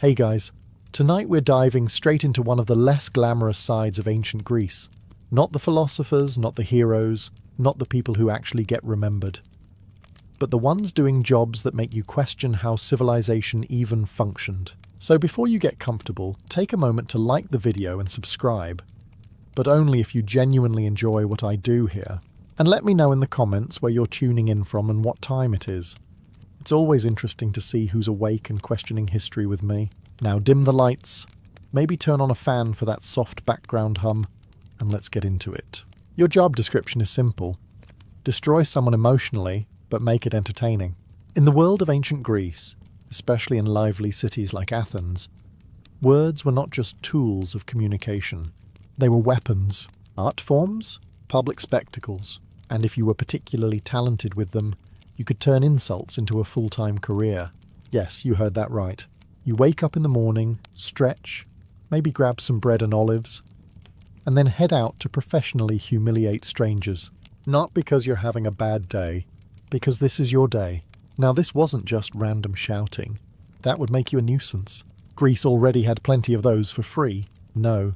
Hey guys, tonight we're diving straight into one of the less glamorous sides of ancient Greece. Not the philosophers, not the heroes, not the people who actually get remembered, but the ones doing jobs that make you question how civilization even functioned. So before you get comfortable, take a moment to like the video and subscribe, but only if you genuinely enjoy what I do here. And let me know in the comments where you're tuning in from and what time it is. It's always interesting to see who's awake and questioning history with me. Now dim the lights, maybe turn on a fan for that soft background hum, and let's get into it. Your job description is simple. Destroy someone emotionally, but make it entertaining. In the world of ancient Greece, especially in lively cities like Athens, words were not just tools of communication. They were weapons, art forms, public spectacles, and if you were particularly talented with them, you could turn insults into a full-time career. Yes, you heard that right. You wake up in the morning, stretch, maybe grab some bread and olives, and then head out to professionally humiliate strangers. Not because you're having a bad day, because this is your day. Now this wasn't just random shouting. That would make you a nuisance. Greece already had plenty of those for free. No,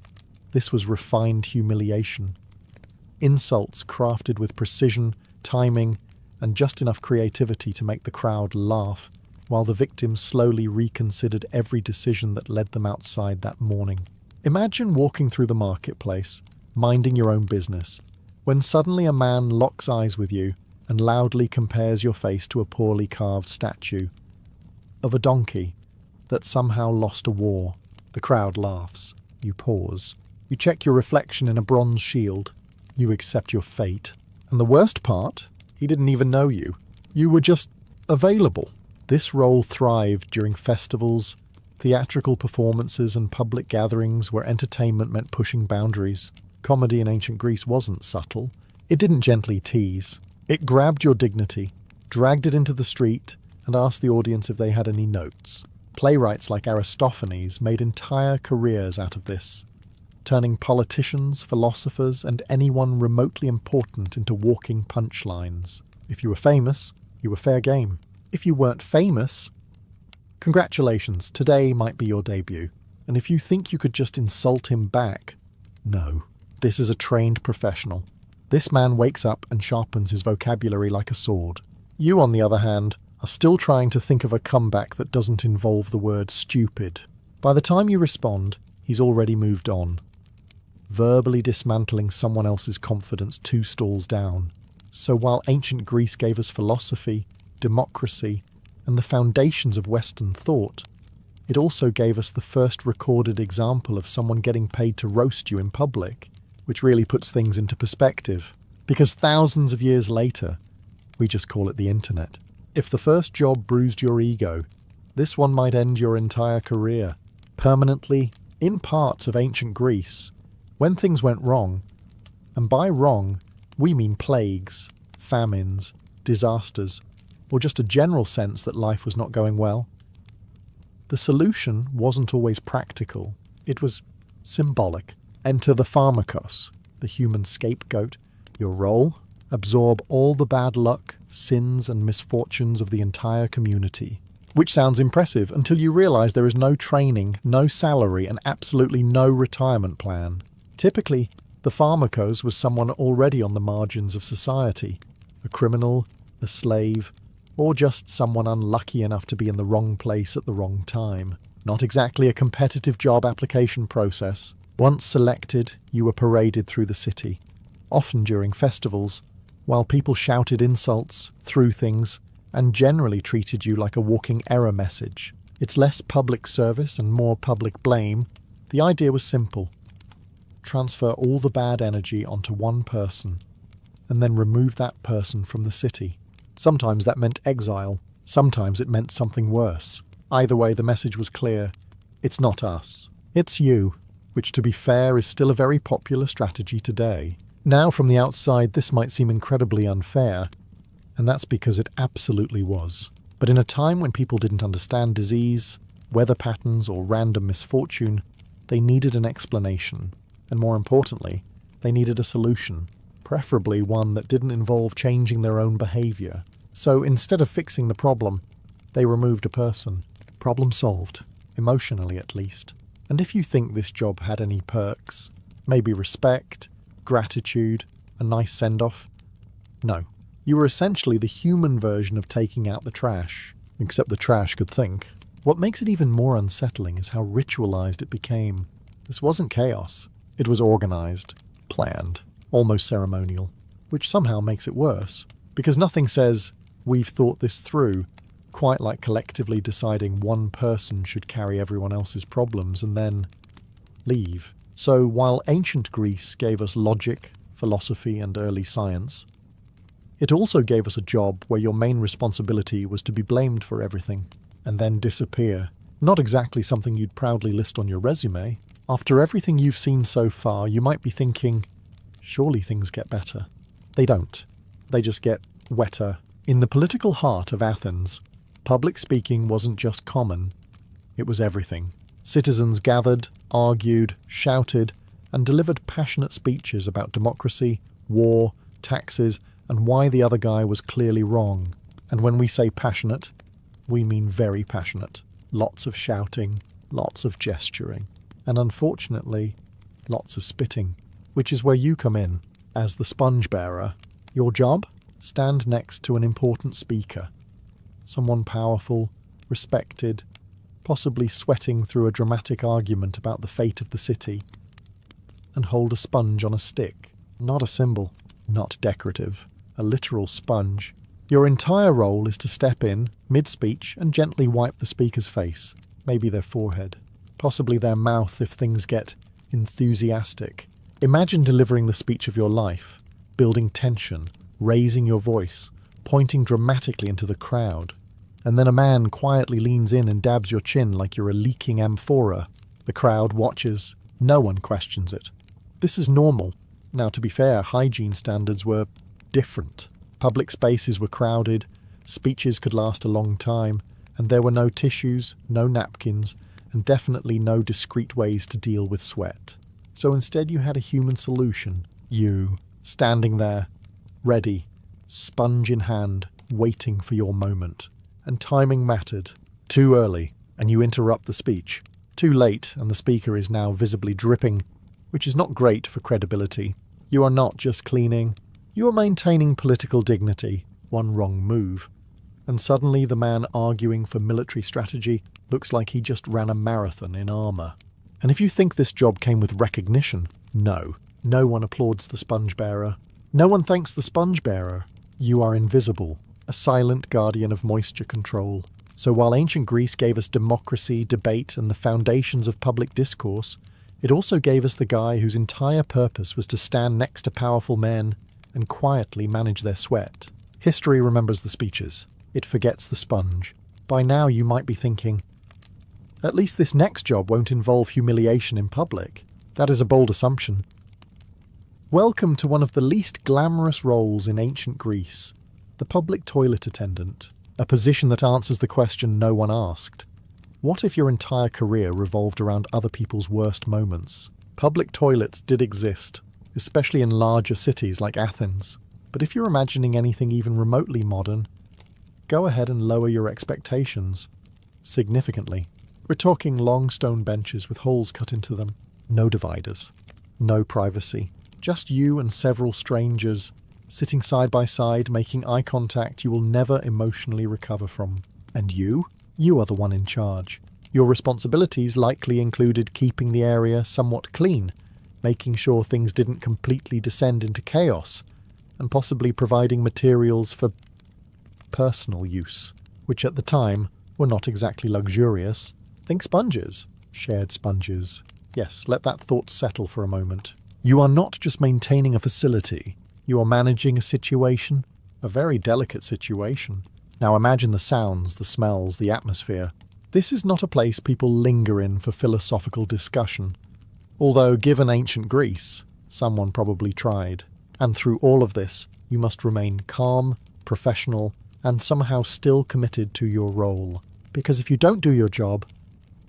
this was refined humiliation. Insults crafted with precision, timing, and just enough creativity to make the crowd laugh, while the victims slowly reconsidered every decision that led them outside that morning. Imagine walking through the marketplace, minding your own business, when suddenly a man locks eyes with you and loudly compares your face to a poorly carved statue of a donkey that somehow lost a war. The crowd laughs. You pause. You check your reflection in a bronze shield. You accept your fate. And the worst part? He didn't even know you. You were just available. This role thrived during festivals, theatrical performances, and public gatherings where entertainment meant pushing boundaries. Comedy in ancient Greece wasn't subtle. It didn't gently tease. It grabbed your dignity, dragged it into the street, and asked the audience if they had any notes. Playwrights like Aristophanes made entire careers out of this, turning politicians, philosophers, and anyone remotely important into walking punchlines. If you were famous, you were fair game. If you weren't famous, congratulations, today might be your debut. And if you think you could just insult him back, no. This is a trained professional. This man wakes up and sharpens his vocabulary like a sword. You, on the other hand, are still trying to think of a comeback that doesn't involve the word stupid. By the time you respond, he's already moved on, verbally dismantling someone else's confidence 2 stalls down. So while ancient Greece gave us philosophy, democracy, and the foundations of Western thought, it also gave us the first recorded example of someone getting paid to roast you in public, which really puts things into perspective. Because thousands of years later, we just call it the internet. If the first job bruised your ego, this one might end your entire career. Permanently, in parts of ancient Greece, when things went wrong, and by wrong, we mean plagues, famines, disasters, or just a general sense that life was not going well, the solution wasn't always practical. It was symbolic. Enter the pharmakos, the human scapegoat. Your role? Absorb all the bad luck, sins, and misfortunes of the entire community. Which sounds impressive until you realize there is no training, no salary, and absolutely no retirement plan. Typically, the pharmakos was someone already on the margins of society, a criminal, a slave, or just someone unlucky enough to be in the wrong place at the wrong time. Not exactly a competitive job application process. Once selected, you were paraded through the city, often during festivals, while people shouted insults, threw things, and generally treated you like a walking error message. It's less public service and more public blame. The idea was simple. Transfer all the bad energy onto one person, and then remove that person from the city. Sometimes that meant exile. Sometimes it meant something worse. Either way, the message was clear. It's not us. It's you. Which, to be fair, is still a very popular strategy today. Now, from the outside, this might seem incredibly unfair, and that's because it absolutely was. But in a time when people didn't understand disease, weather patterns, or random misfortune, they needed an explanation. And more importantly, they needed a solution. Preferably one that didn't involve changing their own behavior. So instead of fixing the problem, they removed a person. Problem solved. emotionally at least. And if you think this job had any perks, maybe respect, gratitude, a nice send-off, no. You were essentially the human version of taking out the trash, except the trash could think. What makes it even more unsettling is how ritualized it became. This wasn't chaos. It was organized, planned, almost ceremonial, which somehow makes it worse, because nothing says, "We've thought this through," quite like collectively deciding one person should carry everyone else's problems and then leave. So while ancient Greece gave us logic, philosophy, and early science, it also gave us a job where your main responsibility was to be blamed for everything, and then disappear. Not exactly something you'd proudly list on your resume. After everything you've seen so far, you might be thinking, surely things get better. They don't. They just get wetter. In the political heart of Athens, public speaking wasn't just common, it was everything. Citizens gathered, argued, shouted, and delivered passionate speeches about democracy, war, taxes, and why the other guy was clearly wrong. And when we say passionate, we mean very passionate. Lots of shouting, lots of gesturing, and unfortunately, lots of spitting, which is where you come in. As the sponge bearer, your job? Stand next to an important speaker. Someone powerful, respected, possibly sweating through a dramatic argument about the fate of the city, and hold a sponge on a stick. Not a symbol, not decorative. A literal sponge. Your entire role is to step in, mid-speech, and gently wipe the speaker's face, maybe their forehead, possibly their mouth if things get enthusiastic. Imagine delivering the speech of your life, building tension, raising your voice, pointing dramatically into the crowd, and then a man quietly leans in and dabs your chin like you're a leaking amphora. The crowd watches. No one questions it. This is normal. Now, to be fair, hygiene standards were different. Public spaces were crowded, speeches could last a long time, and there were no tissues, no napkins, and definitely no discreet ways to deal with sweat. So instead you had a human solution. You, standing there, ready, sponge in hand, waiting for your moment. And timing mattered. Too early, and you interrupt the speech. Too late, and the speaker is now visibly dripping, which is not great for credibility. You are not just cleaning, you are maintaining political dignity. One wrong move, and suddenly the man arguing for military strategy looks like he just ran a marathon in armour. And if you think this job came with recognition, no. No one applauds the sponge bearer. No one thanks the sponge bearer. You are invisible, a silent guardian of moisture control. So while ancient Greece gave us democracy, debate, and the foundations of public discourse, it also gave us the guy whose entire purpose was to stand next to powerful men and quietly manage their sweat. History remembers the speeches. It forgets the sponge. By now you might be thinking, at least this next job won't involve humiliation in public. That is a bold assumption. Welcome to one of the least glamorous roles in ancient Greece, the public toilet attendant, a position that answers the question no one asked. What if your entire career revolved around other people's worst moments? Public toilets did exist, especially in larger cities like Athens. But if you're imagining anything even remotely modern, go ahead and lower your expectations significantly. We're talking long stone benches with holes cut into them. No dividers. No privacy. Just you and several strangers, sitting side by side, making eye contact you will never emotionally recover from. And you? You are the one in charge. Your responsibilities likely included keeping the area somewhat clean, making sure things didn't completely descend into chaos, and possibly providing materials for personal use, which at the time were not exactly luxurious. Think sponges. Shared sponges. Yes, let that thought settle for a moment. You are not just maintaining a facility, you are managing a situation, a very delicate situation. Now imagine the sounds, the smells, the atmosphere. This is not a place people linger in for philosophical discussion. Although, given ancient Greece, someone probably tried. And through all of this, you must remain calm, professional, and somehow still committed to your role. Because if you don't do your job,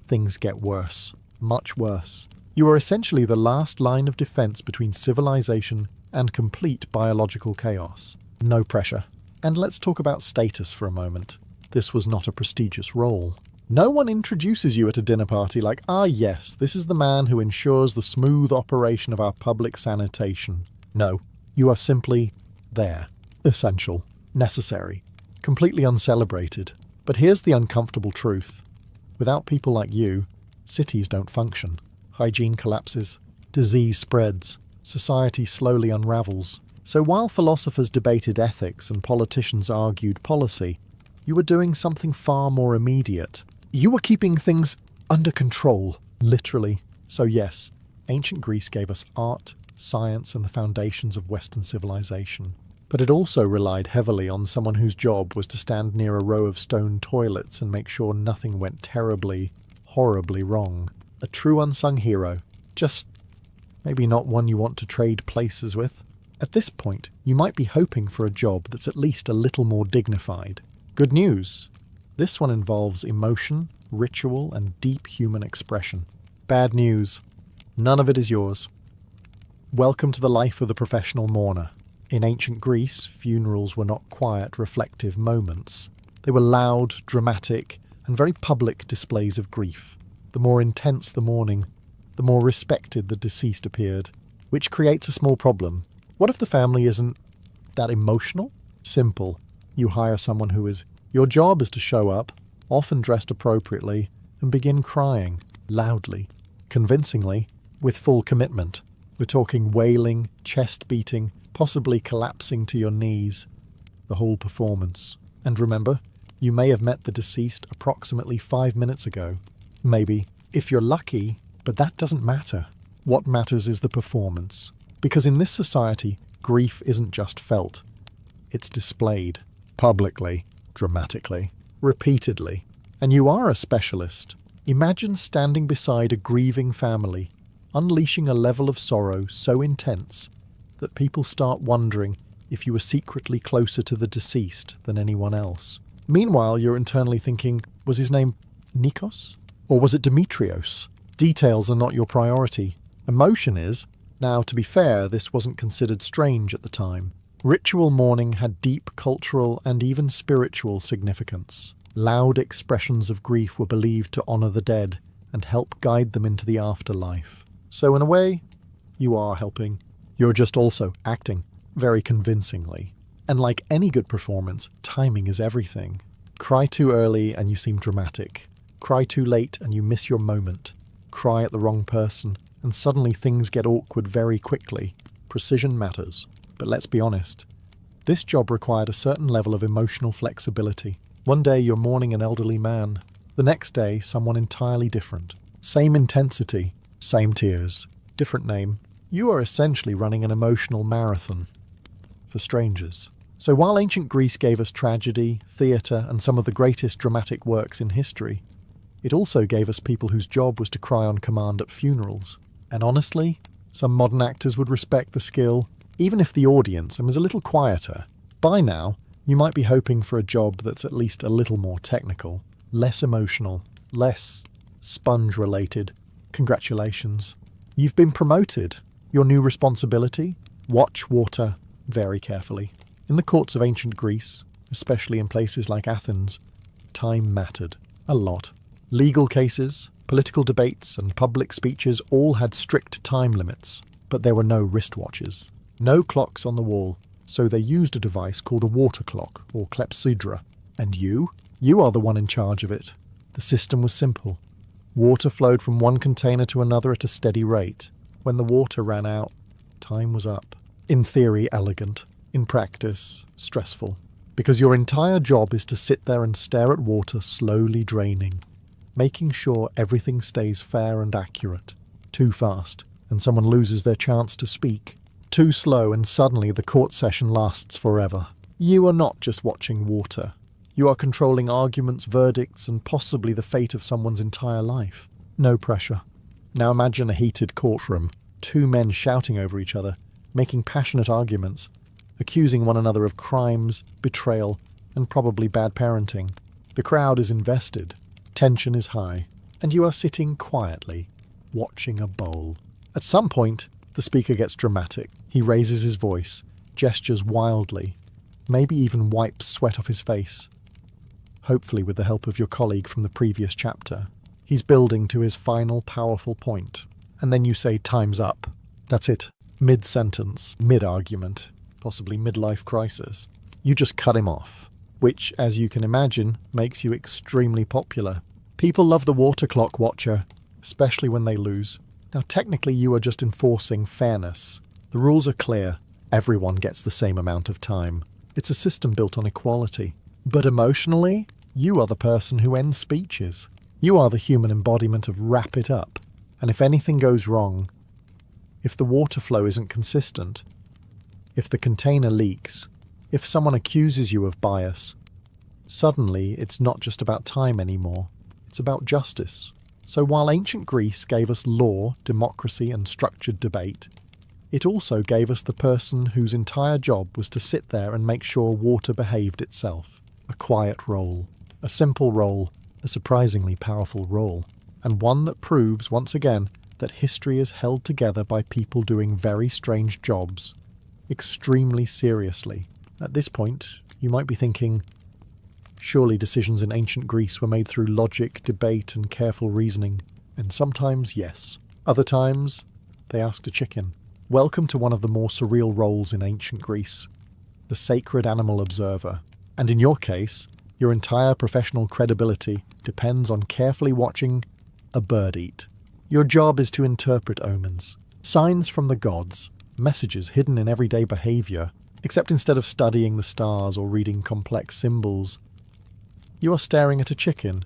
things get worse. Much worse. You are essentially the last line of defense between civilization and complete biological chaos. No pressure. And let's talk about status for a moment. This was not a prestigious role. No one introduces you at a dinner party like, ah yes, this is the man who ensures the smooth operation of our public sanitation. No, you are simply there. Essential. Necessary. Completely uncelebrated. But here's the uncomfortable truth. Without people like you, cities don't function. Hygiene collapses. Disease spreads. Society slowly unravels. So while philosophers debated ethics and politicians argued policy, you were doing something far more immediate. You were keeping things under control, literally. So yes, ancient Greece gave us art, science, and the foundations of Western civilization. But it also relied heavily on someone whose job was to stand near a row of stone toilets and make sure nothing went terribly, horribly wrong. A true unsung hero. Just maybe not one you want to trade places with. At this point, you might be hoping for a job that's at least a little more dignified. Good news. This one involves emotion, ritual, and deep human expression. Bad news. None of it is yours. Welcome to the life of the professional mourner. In ancient Greece, funerals were not quiet, reflective moments. They were loud, dramatic, and very public displays of grief. The more intense the mourning, the more respected the deceased appeared, which creates a small problem. What if the family isn't that emotional? Simple. You hire someone who is. Your job is to show up, often dressed appropriately, and begin crying, loudly, convincingly, with full commitment. We're talking wailing, chest beating, possibly collapsing to your knees. The whole performance. And remember, you may have met the deceased approximately 5 minutes ago. Maybe, if you're lucky, but that doesn't matter. What matters is the performance. Because in this society, grief isn't just felt. It's displayed. Publicly. Dramatically. Repeatedly. And you are a specialist. Imagine standing beside a grieving family, unleashing a level of sorrow so intense that people start wondering if you were secretly closer to the deceased than anyone else. Meanwhile, you're internally thinking, was his name Nikos? Or was it Demetrios? Details are not your priority. Emotion is. Now, to be fair, this wasn't considered strange at the time. Ritual mourning had deep cultural and even spiritual significance. Loud expressions of grief were believed to honour the dead and help guide them into the afterlife. So in a way, you are helping. You're just also acting very convincingly. And like any good performance, timing is everything. Cry too early and you seem dramatic. Cry too late and you miss your moment. Cry at the wrong person and suddenly things get awkward very quickly. Precision matters. But let's be honest. This job required a certain level of emotional flexibility. One day you're mourning an elderly man. The next day, someone entirely different. Same intensity, same tears, different name. You are essentially running an emotional marathon for strangers. So while ancient Greece gave us tragedy, theatre, and some of the greatest dramatic works in history, it also gave us people whose job was to cry on command at funerals. And honestly, some modern actors would respect the skill, even if the audience was a little quieter. By now, you might be hoping for a job that's at least a little more technical, less emotional, less sponge-related. Congratulations. You've been promoted. Your new responsibility? Watch water very carefully. In the courts of ancient Greece, especially in places like Athens, time mattered. A lot. Legal cases, political debates, and public speeches all had strict time limits, but there were no wristwatches. No clocks on the wall, so they used a device called a water clock, or clepsydra. And you? You are the one in charge of it. The system was simple. Water flowed from one container to another at a steady rate. When the water ran out, time was up. In theory, elegant. In practice, stressful. Because your entire job is to sit there and stare at water slowly draining, making sure everything stays fair and accurate. Too fast, and someone loses their chance to speak. Too slow, and suddenly the court session lasts forever. You are not just watching water. You are controlling arguments, verdicts, and possibly the fate of someone's entire life. No pressure. Now imagine a heated courtroom. 2 men shouting over each other, making passionate arguments, accusing one another of crimes, betrayal, and probably bad parenting. The crowd is invested. Tension is high. And you are sitting quietly, watching a bowl. At some point, the speaker gets dramatic. He raises his voice, gestures wildly, maybe even wipes sweat off his face. hopefully with the help of your colleague from the previous chapter. He's building to his final powerful point, and then you say, "Time's up." That's it. Mid-sentence, mid-argument, possibly midlife crisis. You just cut him off, which, as you can imagine, makes you extremely popular. People love the water clock watcher, especially when they lose. Now, technically, you are just enforcing fairness. The rules are clear. Everyone gets the same amount of time. It's a system built on equality. But emotionally, you are the person who ends speeches. You are the human embodiment of wrap it up. And if anything goes wrong, if the water flow isn't consistent, if the container leaks, if someone accuses you of bias, suddenly it's not just about time anymore. It's about justice. So while ancient Greece gave us law, democracy, and structured debate, it also gave us the person whose entire job was to sit there and make sure water behaved itself. A quiet role, a simple role, a surprisingly powerful role, and one that proves once again that history is held together by people doing very strange jobs, extremely seriously. At this point, you might be thinking, surely decisions in ancient Greece were made through logic, debate, and careful reasoning. And sometimes, yes. Other times, they asked a chicken. Welcome to one of the more surreal roles in ancient Greece, the sacred animal observer. And in your case, your entire professional credibility depends on carefully watching a bird eat. Your job is to interpret omens, signs from the gods, messages hidden in everyday behaviour, except instead of studying the stars or reading complex symbols, you are staring at a chicken,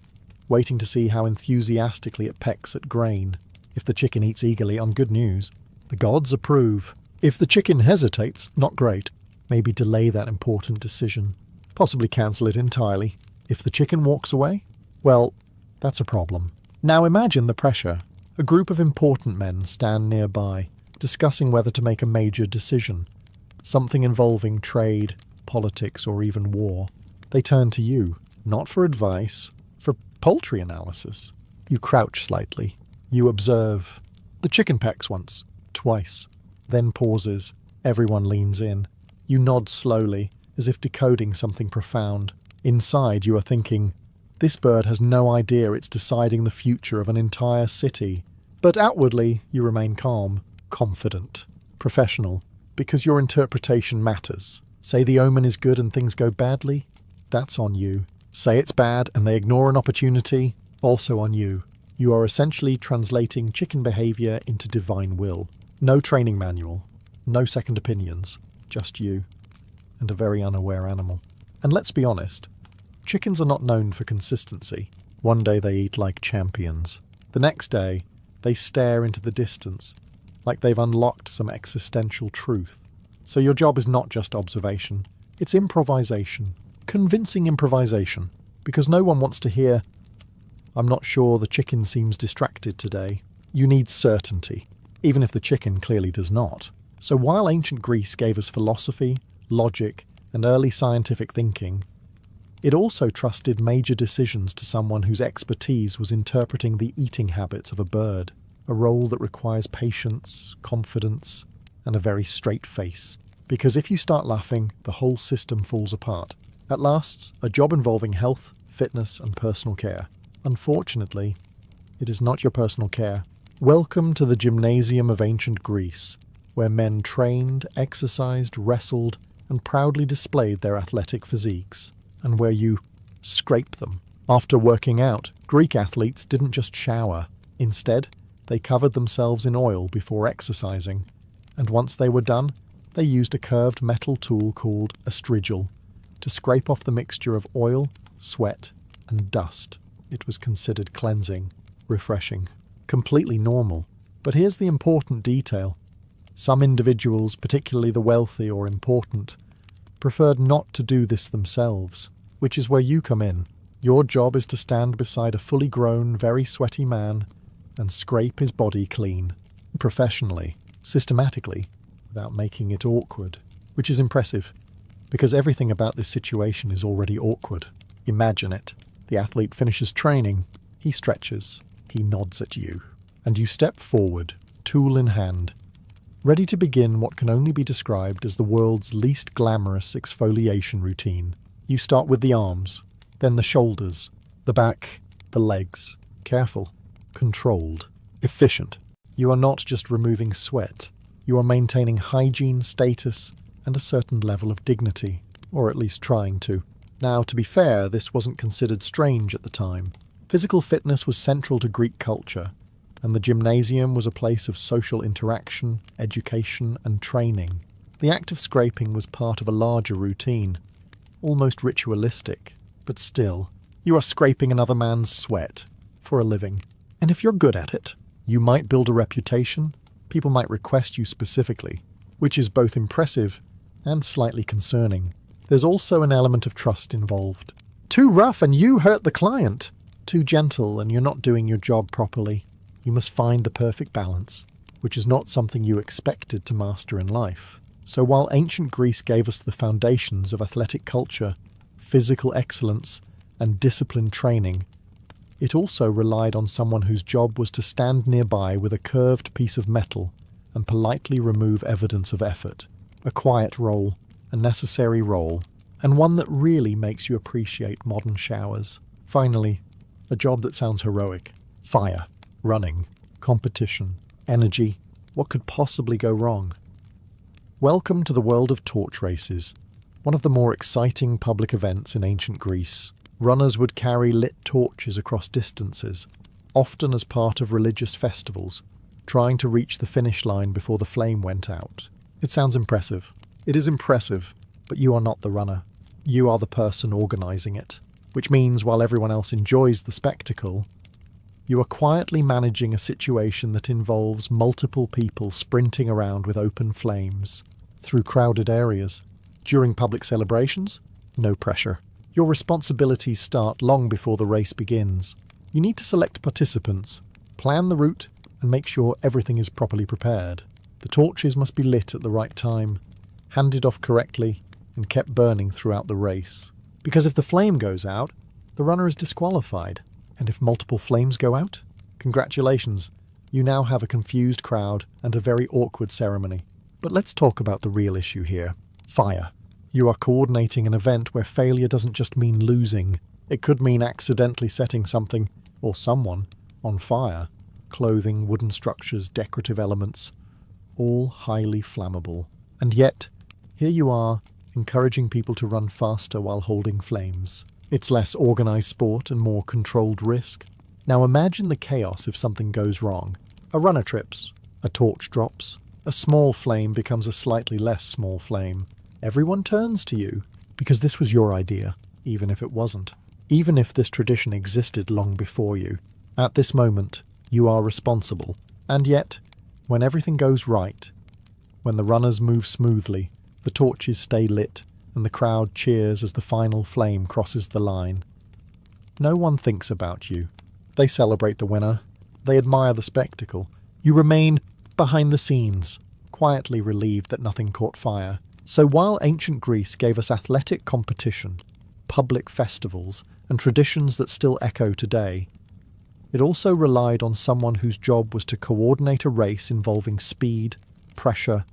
waiting to see how enthusiastically it pecks at grain. If the chicken eats eagerly, on good news. The gods approve. If the chicken hesitates, not great. Maybe delay that important decision. Possibly cancel it entirely. If the chicken walks away, well, that's a problem. Now imagine the pressure. A group of important men stand nearby, discussing whether to make a major decision. Something involving trade, politics, or even war. They turn to you. Not for advice, for poultry analysis. You crouch slightly. You observe. The chicken pecks once, twice, then pauses. Everyone leans in. You nod slowly, as if decoding something profound. Inside, you are thinking, this bird has no idea it's deciding the future of an entire city. But outwardly, you remain calm, confident, professional, because your interpretation matters. Say the omen is good and things go badly, that's on you. Say it's bad and they ignore an opportunity, also on you. You are essentially translating chicken behaviour into divine will. No training manual, no second opinions, just you, and a very unaware animal. And let's be honest, chickens are not known for consistency. One day they eat like champions. The next day, they stare into the distance, like they've unlocked some existential truth. So your job is not just observation, it's improvisation. Convincing improvisation, because no one wants to hear, "I'm not sure, the chicken seems distracted today." You need certainty, even if the chicken clearly does not. So while ancient Greece gave us philosophy, logic, and early scientific thinking, it also trusted major decisions to someone whose expertise was interpreting the eating habits of a bird, a role that requires patience, confidence, and a very straight face. Because if you start laughing, the whole system falls apart. At last, a job involving health, fitness, and personal care. Unfortunately, it is not your personal care. Welcome to the gymnasium of ancient Greece, where men trained, exercised, wrestled, and proudly displayed their athletic physiques, and where you scrape them. After working out, Greek athletes didn't just shower. Instead, they covered themselves in oil before exercising, and once they were done, they used a curved metal tool called a strigil to scrape off the mixture of oil, sweat, and dust. It was considered cleansing, refreshing, completely normal. But here's the important detail. Some individuals, particularly the wealthy or important, preferred not to do this themselves, which is where you come in. Your job is to stand beside a fully grown, very sweaty man and scrape his body clean, professionally, systematically, without making it awkward, which is impressive, because everything about this situation is already awkward. Imagine it. The athlete finishes training, he stretches, he nods at you, and you step forward, tool in hand, ready to begin what can only be described as the world's least glamorous exfoliation routine. You start with the arms, Then the shoulders, the back, the legs. Careful, controlled, efficient. You are not just removing sweat. You are maintaining hygiene, status, and a certain level of dignity, or at least trying to. Now, to be fair, this wasn't considered strange at the time. Physical fitness was central to Greek culture, and the gymnasium was a place of social interaction, education, and training. The act of scraping was part of a larger routine, almost ritualistic, but still, you are scraping another man's sweat for a living. And if you're good at it, you might build a reputation, people might request you specifically, which is both impressive and slightly concerning. There's also an element of trust involved. Too rough and you hurt the client. Too gentle and you're not doing your job properly. You must find the perfect balance, which is not something you expected to master in life. So while ancient Greece gave us the foundations of athletic culture, physical excellence, and disciplined training, it also relied on someone whose job was to stand nearby with a curved piece of metal and politely remove evidence of effort. A quiet role, a necessary role, and one that really makes you appreciate modern showers. Finally, a job that sounds heroic. Fire, running, competition, energy. What could possibly go wrong? Welcome to the world of torch races, one of the more exciting public events in ancient Greece. Runners would carry lit torches across distances, often as part of religious festivals, trying to reach the finish line before the flame went out. It sounds impressive. It is impressive, but you are not the runner. You are the person organising it, which means while everyone else enjoys the spectacle, you are quietly managing a situation that involves multiple people sprinting around with open flames through crowded areas. During public celebrations, no pressure. Your responsibilities start long before the race begins. You need to select participants, plan the route, and make sure everything is properly prepared. The torches must be lit at the right time, handed off correctly, and kept burning throughout the race. Because if the flame goes out, the runner is disqualified. And if multiple flames go out, congratulations, you now have a confused crowd and a very awkward ceremony. But let's talk about the real issue here. Fire. You are coordinating an event where failure doesn't just mean losing. It could mean accidentally setting something, or someone, on fire. Clothing, wooden structures, decorative elements, all highly flammable. And yet, here you are, encouraging people to run faster while holding flames. It's less organised sport and more controlled risk. Now imagine the chaos if something goes wrong. A runner trips, a torch drops, a small flame becomes a slightly less small flame. Everyone turns to you, because this was your idea, even if it wasn't. Even if this tradition existed long before you. At this moment, you are responsible. And yet, when everything goes right, when the runners move smoothly, the torches stay lit, and the crowd cheers as the final flame crosses the line, no one thinks about you. They celebrate the winner. They admire the spectacle. You remain behind the scenes, quietly relieved that nothing caught fire. So while ancient Greece gave us athletic competition, public festivals, and traditions that still echo today, it also relied on someone whose job was to coordinate a race involving speed, pressure,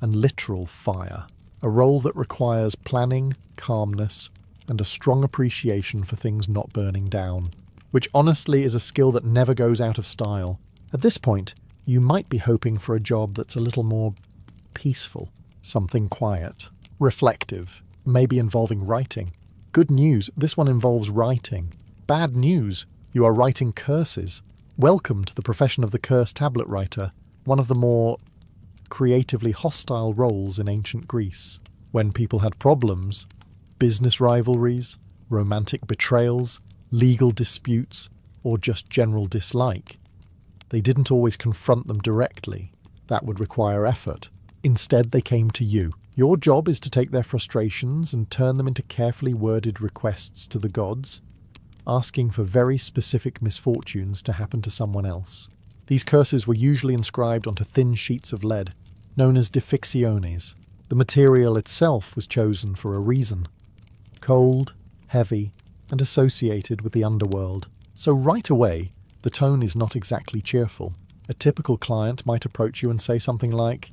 and literal fire. A role that requires planning, calmness, and a strong appreciation for things not burning down, which honestly is a skill that never goes out of style. At this point, you might be hoping for a job that's a little more peaceful, something quiet, reflective, maybe involving writing. Good news, this one involves writing. Bad news, you are writing curses. Welcome to the profession of the curse tablet writer, one of the more creatively hostile roles in ancient Greece. When people had problems, business rivalries, romantic betrayals, legal disputes, or just general dislike, they didn't always confront them directly. That would require effort. Instead, they came to you. Your job is to take their frustrations and turn them into carefully worded requests to the gods, asking for very specific misfortunes to happen to someone else. These curses were usually inscribed onto thin sheets of lead, known as diffictiones. The material itself was chosen for a reason. Cold, heavy, and associated with the underworld. So right away, the tone is not exactly cheerful. A typical client might approach you and say something like,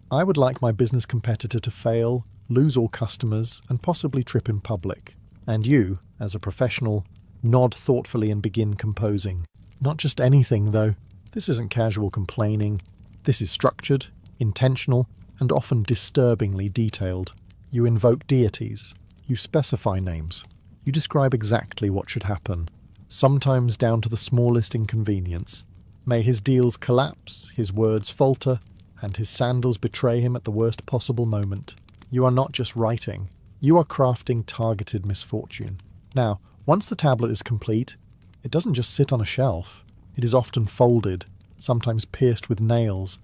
"I would like my business competitor to fail, lose all customers, and possibly trip in public." And you, as a professional, nod thoughtfully and begin composing. Not just anything, though. This isn't casual complaining. This is structured, intentional, and often disturbingly detailed. You invoke deities. You specify names. You describe exactly what should happen, sometimes down to the smallest inconvenience. May his deals collapse, his words falter, and his sandals betray him at the worst possible moment. You are not just writing. You are crafting targeted misfortune. Now, once the tablet is complete, it doesn't just sit on a shelf. It is often folded, sometimes pierced with nails,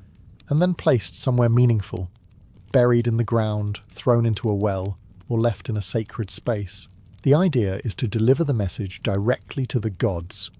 and then placed somewhere meaningful, buried in the ground, thrown into a well, or left in a sacred space. The idea is to deliver the message directly to the gods,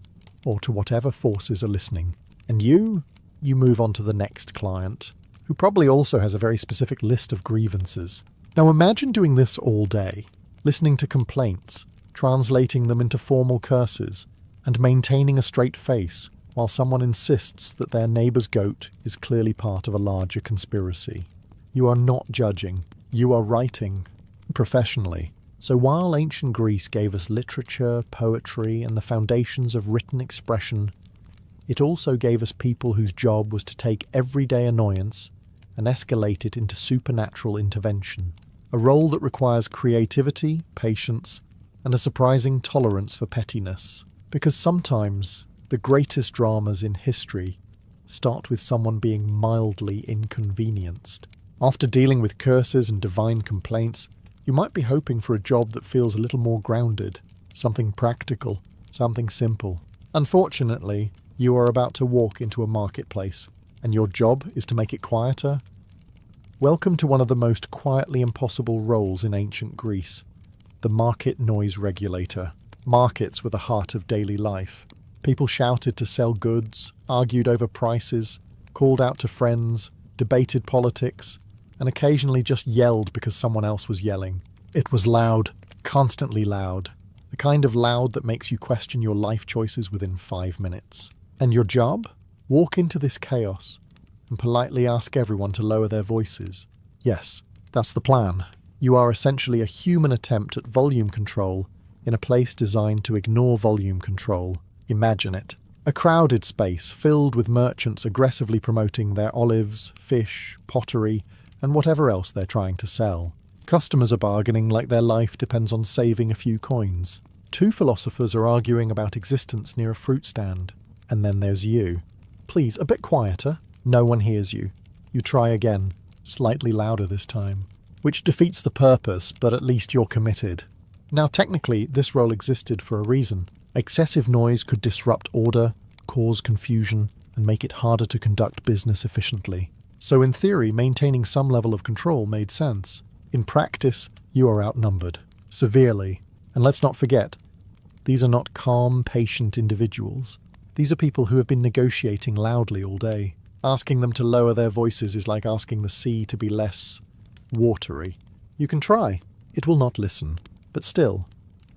or to whatever forces are listening. And you move on to the next client, who probably also has a very specific list of grievances. Now imagine doing this all day, listening to complaints, translating them into formal curses, and maintaining a straight face while someone insists that their neighbour's goat is clearly part of a larger conspiracy. You are not judging, you are writing, professionally. So while ancient Greece gave us literature, poetry, and the foundations of written expression, it also gave us people whose job was to take everyday annoyance and escalate it into supernatural intervention. A role that requires creativity, patience, and a surprising tolerance for pettiness. Because sometimes the greatest dramas in history start with someone being mildly inconvenienced. After dealing with curses and divine complaints, you might be hoping for a job that feels a little more grounded, something practical, something simple. Unfortunately, you are about to walk into a marketplace, and your job is to make it quieter. Welcome to one of the most quietly impossible roles in ancient Greece, the market noise regulator. Markets were the heart of daily life. People shouted to sell goods, argued over prices, called out to friends, debated politics, and occasionally just yelled because someone else was yelling. It was loud, constantly loud, the kind of loud that makes you question your life choices within 5 minutes. And your job? Walk into this chaos and politely ask everyone to lower their voices. Yes, that's the plan. You are essentially a human attempt at volume control in a place designed to ignore volume control. Imagine it. A crowded space filled with merchants aggressively promoting their olives, fish, pottery, and whatever else they're trying to sell. Customers are bargaining like their life depends on saving a few coins. 2 philosophers are arguing about existence near a fruit stand. And then there's you. Please, a bit quieter. No one hears you. You try again, slightly louder this time. Which defeats the purpose, but at least you're committed. Now technically, this role existed for a reason. Excessive noise could disrupt order, cause confusion, and make it harder to conduct business efficiently. So in theory, maintaining some level of control made sense. In practice, you are outnumbered. Severely. And let's not forget, these are not calm, patient individuals. These are people who have been negotiating loudly all day. Asking them to lower their voices is like asking the sea to be less watery. You can try. It will not listen. But still,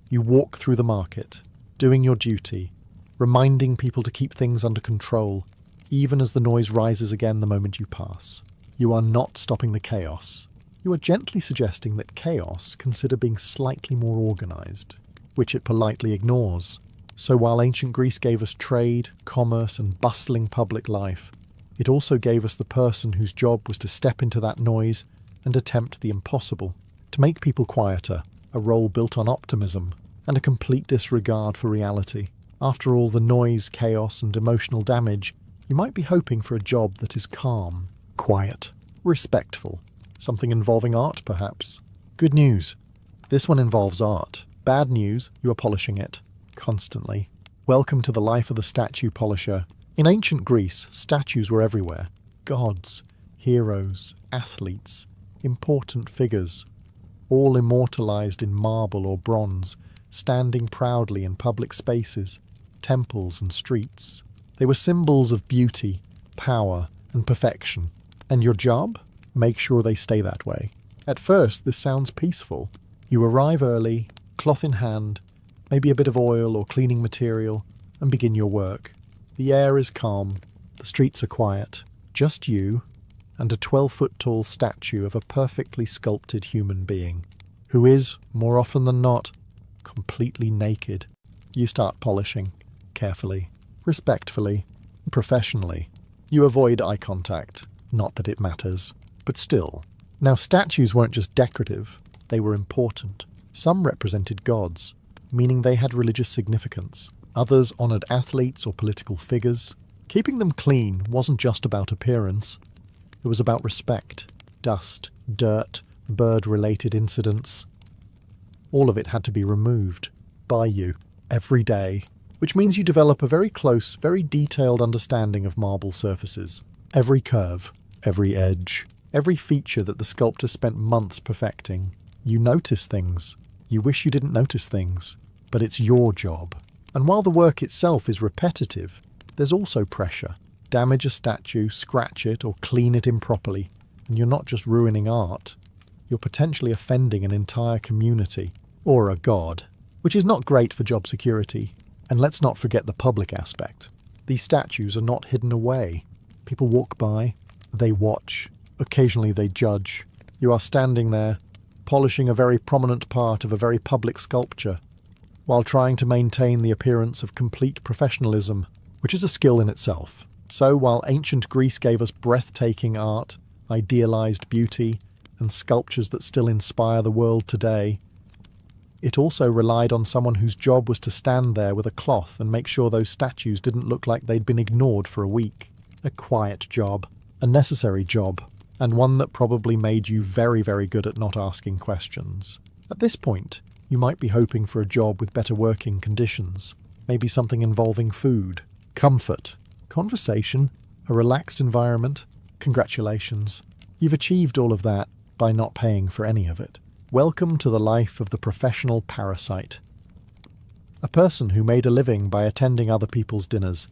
you walk through the market, doing your duty, reminding people to keep things under control, even as the noise rises again the moment you pass. You are not stopping the chaos. You are gently suggesting that chaos consider being slightly more organized, which it politely ignores. So while ancient Greece gave us trade, commerce, and bustling public life, it also gave us the person whose job was to step into that noise and attempt the impossible, to make people quieter, a role built on optimism, and a complete disregard for reality. After all the noise, chaos, and emotional damage, you might be hoping for a job that is calm, quiet, respectful, something involving art perhaps. Good news. This one involves art. Bad news, you are polishing it. Constantly. Welcome to the life of the statue polisher. In ancient Greece, statues were everywhere. Gods, heroes, athletes, important figures, all immortalized in marble or bronze, standing proudly in public spaces, temples and streets. They were symbols of beauty, power, and perfection. And your job? Make sure they stay that way. At first, this sounds peaceful. You arrive early, cloth in hand, maybe a bit of oil or cleaning material, and begin your work. The air is calm, the streets are quiet, just you and a 12-foot-tall statue of a perfectly sculpted human being, who is, more often than not, completely naked. You start polishing, carefully, respectfully, professionally. You avoid eye contact, not that it matters, but still. Now, statues weren't just decorative, they were important. Some represented gods, meaning they had religious significance. Others honoured athletes or political figures. Keeping them clean wasn't just about appearance. It was about respect, dust, dirt, bird-related incidents. All of it had to be removed by you every day, which means you develop a very close, very detailed understanding of marble surfaces. Every curve, every edge, every feature that the sculptor spent months perfecting. You notice things. You wish you didn't notice things, but it's your job. And while the work itself is repetitive, there's also pressure. Damage a statue, scratch it, or clean it improperly, and you're not just ruining art, you're potentially offending an entire community, or a god, which is not great for job security. And let's not forget the public aspect. These statues are not hidden away. People walk by, they watch, occasionally they judge. You are standing there, polishing a very prominent part of a very public sculpture, while trying to maintain the appearance of complete professionalism, which is a skill in itself. So while ancient Greece gave us breathtaking art, idealized beauty, and sculptures that still inspire the world today, it also relied on someone whose job was to stand there with a cloth and make sure those statues didn't look like they'd been ignored for a week. A quiet job, a necessary job, and one that probably made you very, very good at not asking questions. At this point, you might be hoping for a job with better working conditions, maybe something involving food, comfort, conversation, a relaxed environment. Congratulations. You've achieved all of that by not paying for any of it. Welcome to the life of the professional parasite. A person who made a living by attending other people's dinners,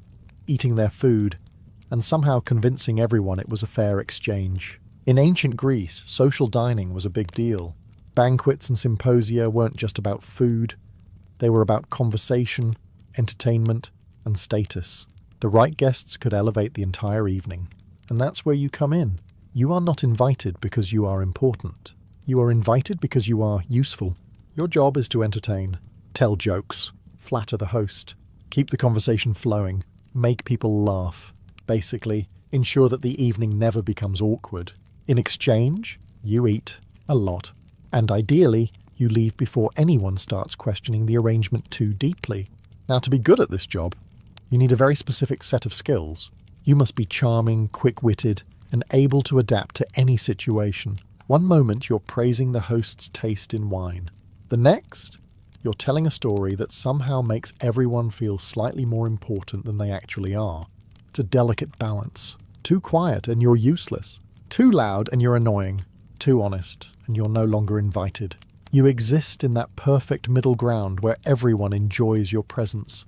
eating their food, and somehow convincing everyone it was a fair exchange. In ancient Greece, social dining was a big deal. Banquets and symposia weren't just about food. They were about conversation, entertainment, and status. The right guests could elevate the entire evening. And that's where you come in. You are not invited because you are important. You are invited because you are useful. Your job is to entertain, tell jokes, flatter the host, keep the conversation flowing, make people laugh. Basically, ensure that the evening never becomes awkward. In exchange, you eat a lot. And ideally, you leave before anyone starts questioning the arrangement too deeply. Now, to be good at this job, you need a very specific set of skills. You must be charming, quick-witted, and able to adapt to any situation. One moment you're praising the host's taste in wine. The next, you're telling a story that somehow makes everyone feel slightly more important than they actually are. It's a delicate balance. Too quiet and you're useless. Too loud and you're annoying. Too honest and you're no longer invited. You exist in that perfect middle ground where everyone enjoys your presence,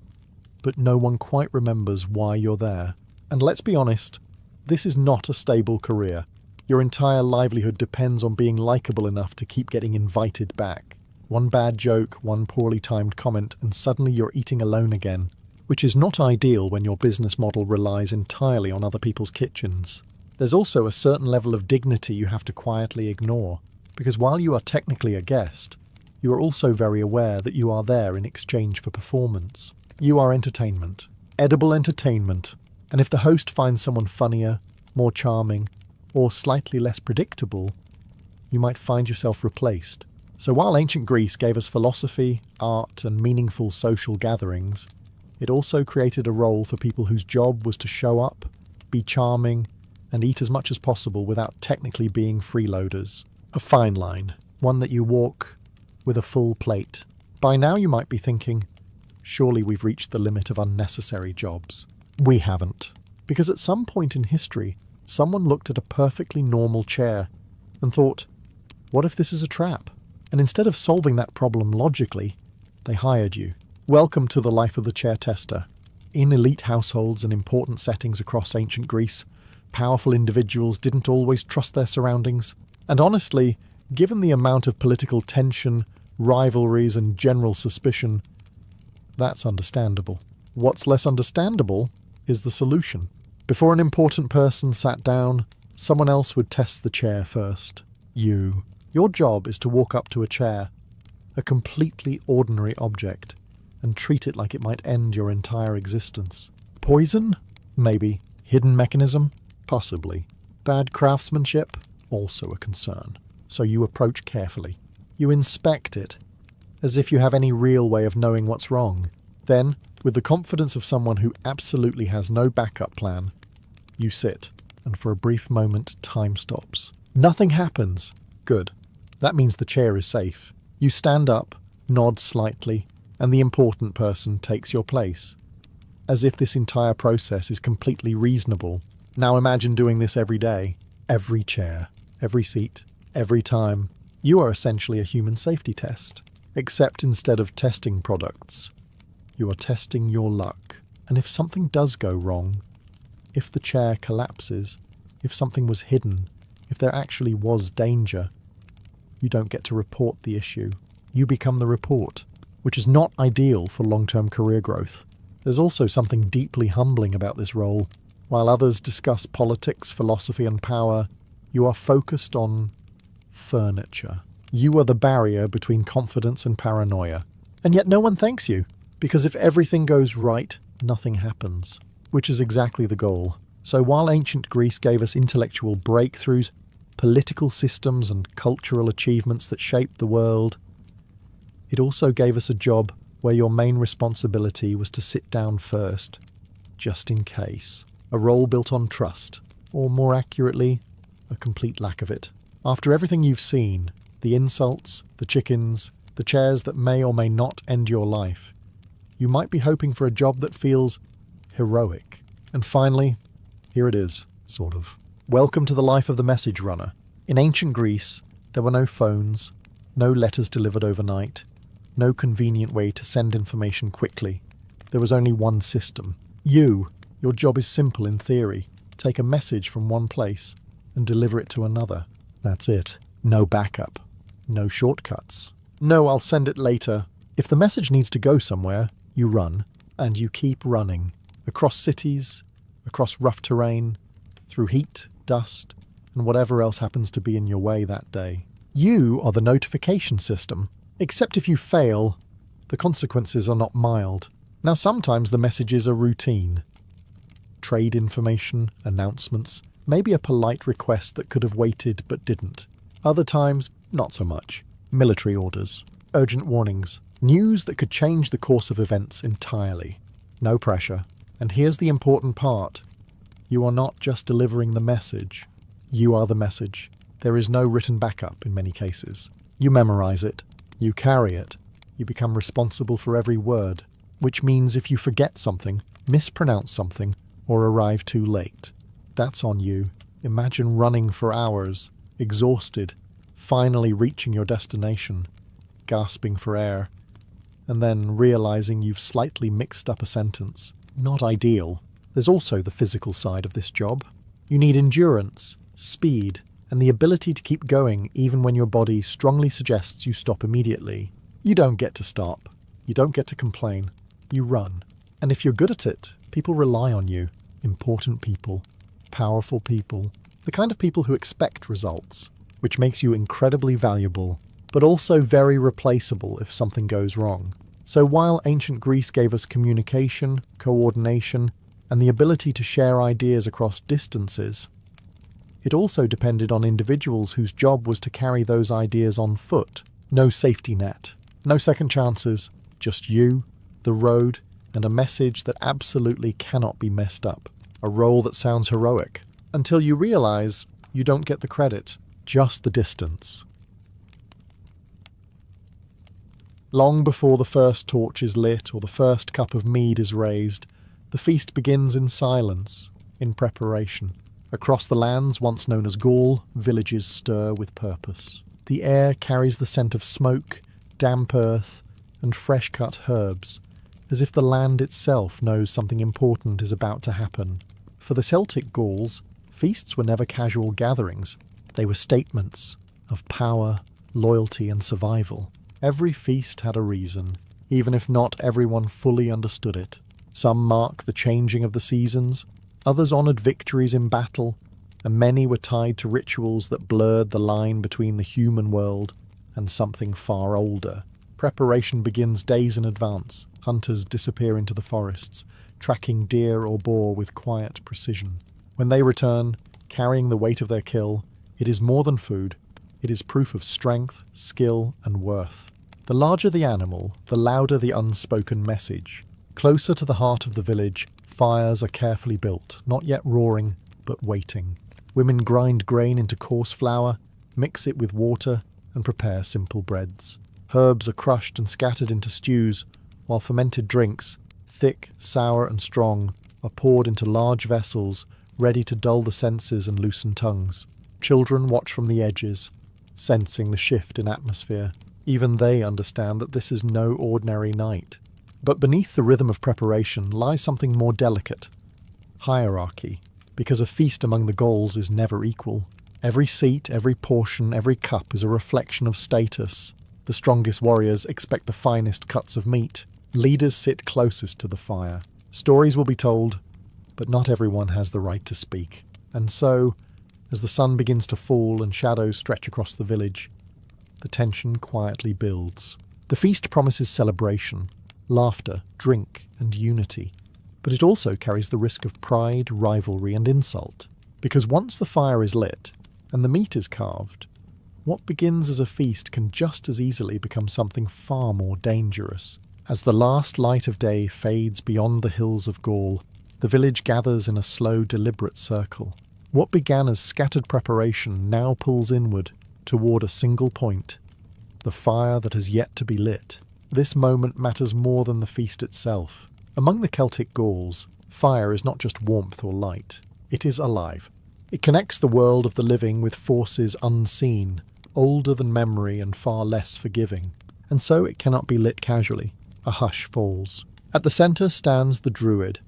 but no one quite remembers why you're there. And let's be honest, this is not a stable career. Your entire livelihood depends on being likable enough to keep getting invited back. One bad joke, one poorly timed comment, and suddenly you're eating alone again, which is not ideal when your business model relies entirely on other people's kitchens. There's also a certain level of dignity you have to quietly ignore, because while you are technically a guest, you are also very aware that you are there in exchange for performance. You are entertainment, edible entertainment, and if the host finds someone funnier, more charming, or slightly less predictable, you might find yourself replaced. So while ancient Greece gave us philosophy, art, and meaningful social gatherings, it also created a role for people whose job was to show up, be charming, and eat as much as possible without technically being freeloaders. A fine line, one that you walk with a full plate. By now you might be thinking, surely we've reached the limit of unnecessary jobs. We haven't. Because at some point in history, someone looked at a perfectly normal chair and thought, what if this is a trap? And instead of solving that problem logically, they hired you. Welcome to the life of the chair tester. In elite households and important settings across ancient Greece, powerful individuals didn't always trust their surroundings. And honestly, given the amount of political tension, rivalries, and general suspicion, that's understandable. What's less understandable is the solution. Before an important person sat down, someone else would test the chair first. You. Your job is to walk up to a chair, a completely ordinary object, and treat it like it might end your entire existence. Poison? Maybe. Hidden mechanism? Possibly. Bad craftsmanship? Also a concern. So you approach carefully. You inspect it, as if you have any real way of knowing what's wrong. Then, with the confidence of someone who absolutely has no backup plan, you sit, and for a brief moment time stops. Nothing happens. Good. That means the chair is safe. You stand up, nod slightly, and the important person takes your place. As if this entire process is completely reasonable. Now imagine doing this every day. Every chair, every seat, every time. You are essentially a human safety test. Except instead of testing products, you are testing your luck. And if something does go wrong, if the chair collapses, if something was hidden, if there actually was danger, you don't get to report the issue. You become the report, which is not ideal for long-term career growth. There's also something deeply humbling about this role. While others discuss politics, philosophy and power, you are focused on furniture. You are the barrier between confidence and paranoia. And yet no one thanks you, because if everything goes right, nothing happens, which is exactly the goal. So while ancient Greece gave us intellectual breakthroughs, political systems and cultural achievements that shaped the world, it also gave us a job where your main responsibility was to sit down first, just in case. A role built on trust, or more accurately, a complete lack of it. After everything you've seen, the insults, the chickens, the chairs that may or may not end your life, you might be hoping for a job that feels heroic. And finally, here it is, sort of. Welcome to the life of the message runner. In ancient Greece, there were no phones, no letters delivered overnight, no convenient way to send information quickly. There was only one system. Your job is simple in theory. Take a message from one place and deliver it to another. That's it. No backup. No shortcuts. No, I'll send it later. If the message needs to go somewhere, you run, and you keep running. Across cities, across rough terrain, through heat, dust, and whatever else happens to be in your way that day. You are the notification system. Except if you fail, the consequences are not mild. Now sometimes the messages are routine. Trade information, announcements, maybe a polite request that could have waited but didn't. Other times, not so much. Military orders, urgent warnings, news that could change the course of events entirely. No pressure. And here's the important part. You are not just delivering the message. You are the message. There is no written backup in many cases. You memorize it. You carry it. You become responsible for every word. Which means if you forget something, mispronounce something, or arrive too late, that's on you. Imagine running for hours, exhausted, finally reaching your destination, gasping for air, and then realizing you've slightly mixed up a sentence. Not ideal. There's also the physical side of this job. You need endurance, speed, and the ability to keep going even when your body strongly suggests you stop immediately. You don't get to stop. You don't get to complain. You run. And if you're good at it, people rely on you. Important people. Powerful people. The kind of people who expect results, which makes you incredibly valuable, but also very replaceable if something goes wrong. So while ancient Greece gave us communication, coordination, and the ability to share ideas across distances, it also depended on individuals whose job was to carry those ideas on foot. No safety net, no second chances, just you, the road, and a message that absolutely cannot be messed up. A role that sounds heroic, until you realize you don't get the credit, just the distance. Long before the first torch is lit or the first cup of mead is raised, the feast begins in silence, in preparation. Across the lands once known as Gaul, villages stir with purpose. The air carries the scent of smoke, damp earth, and fresh-cut herbs, as if the land itself knows something important is about to happen. For the Celtic Gauls, feasts were never casual gatherings. They were statements of power, loyalty, and survival. Every feast had a reason, even if not everyone fully understood it. Some marked the changing of the seasons, others honoured victories in battle, and many were tied to rituals that blurred the line between the human world and something far older. Preparation begins days in advance. Hunters disappear into the forests, tracking deer or boar with quiet precision. When they return, carrying the weight of their kill, it is more than food. It is proof of strength, skill, and worth. The larger the animal, the louder the unspoken message. Closer to the heart of the village, fires are carefully built, not yet roaring, but waiting. Women grind grain into coarse flour, mix it with water, and prepare simple breads. Herbs are crushed and scattered into stews, while fermented drinks, thick, sour, and strong, are poured into large vessels, ready to dull the senses and loosen tongues. Children watch from the edges, sensing the shift in atmosphere. Even they understand that this is no ordinary night. But beneath the rhythm of preparation lies something more delicate. Hierarchy, because a feast among the Gauls is never equal. Every seat, every portion, every cup is a reflection of status. The strongest warriors expect the finest cuts of meat. Leaders sit closest to the fire. Stories will be told, but not everyone has the right to speak. And so, as the sun begins to fall and shadows stretch across the village, the tension quietly builds. The feast promises celebration, laughter, drink, and unity. But it also carries the risk of pride, rivalry, and insult. Because once the fire is lit, and the meat is carved, what begins as a feast can just as easily become something far more dangerous. As the last light of day fades beyond the hills of Gaul, the village gathers in a slow, deliberate circle. What began as scattered preparation now pulls inward, toward a single point, the fire that has yet to be lit. This moment matters more than the feast itself. Among the Celtic Gauls, fire is not just warmth or light. It is alive. It connects the world of the living with forces unseen, older than memory and far less forgiving. And so it cannot be lit casually. A hush falls. At the centre stands the druid,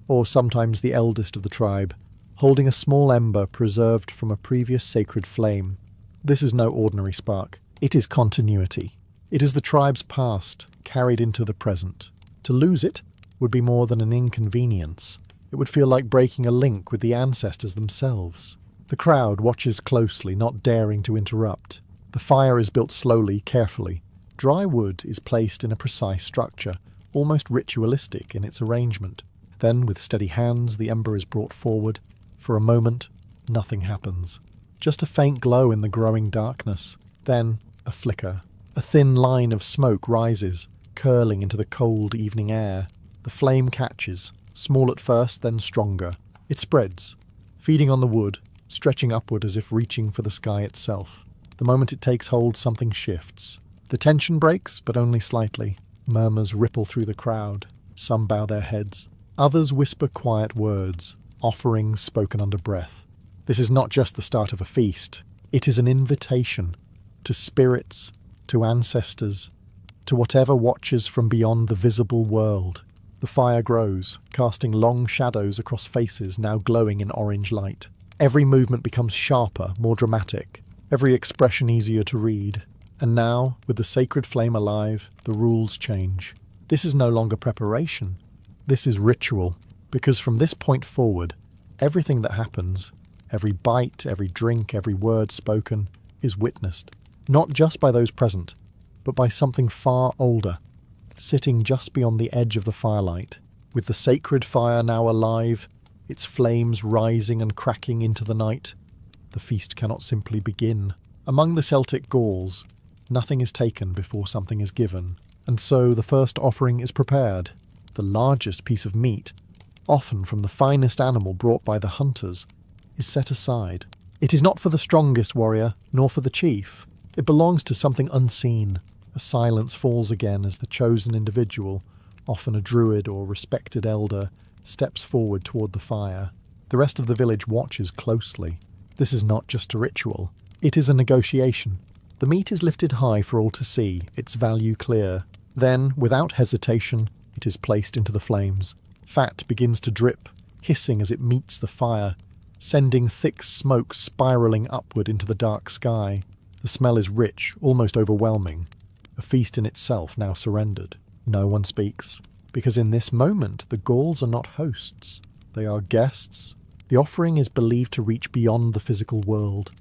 or sometimes the eldest of the tribe, holding a small ember preserved from a previous sacred flame. This is no ordinary spark. It is continuity. It is the tribe's past, carried into the present. To lose it would be more than an inconvenience. It would feel like breaking a link with the ancestors themselves. The crowd watches closely, not daring to interrupt. The fire is built slowly, carefully. Dry wood is placed in a precise structure, almost ritualistic in its arrangement. Then, with steady hands, the ember is brought forward. For a moment, nothing happens. Just a faint glow in the growing darkness. Then, a flicker. A thin line of smoke rises, curling into the cold evening air. The flame catches, small at first, then stronger. It spreads, feeding on the wood, stretching upward as if reaching for the sky itself. The moment it takes hold, something shifts. The tension breaks, but only slightly. Murmurs ripple through the crowd. Some bow their heads. Others whisper quiet words, offerings spoken under breath. This is not just the start of a feast. It is an invitation to spirits, to ancestors, to whatever watches from beyond the visible world. The fire grows, casting long shadows across faces now glowing in orange light. Every movement becomes sharper, more dramatic, every expression easier to read. And now, with the sacred flame alive, the rules change. This is no longer preparation. This is ritual, because from this point forward, everything that happens, every bite, every drink, every word spoken, is witnessed, not just by those present, but by something far older, sitting just beyond the edge of the firelight. With the sacred fire now alive, its flames rising and cracking into the night, the feast cannot simply begin. Among the Celtic Gauls, nothing is taken before something is given, and so the first offering is prepared. The largest piece of meat, often from the finest animal brought by the hunters, is set aside. It is not for the strongest warrior, nor for the chief. It belongs to something unseen. A silence falls again as the chosen individual, often a druid or respected elder, steps forward toward the fire. The rest of the village watches closely. This is not just a ritual. It is a negotiation. The meat is lifted high for all to see, its value clear. Then, without hesitation, it is placed into the flames. Fat begins to drip, hissing as it meets the fire, sending thick smoke spiralling upward into the dark sky. The smell is rich, almost overwhelming. A feast in itself now surrendered. No one speaks, because in this moment the Gauls are not hosts. They are guests. The offering is believed to reach beyond the physical world,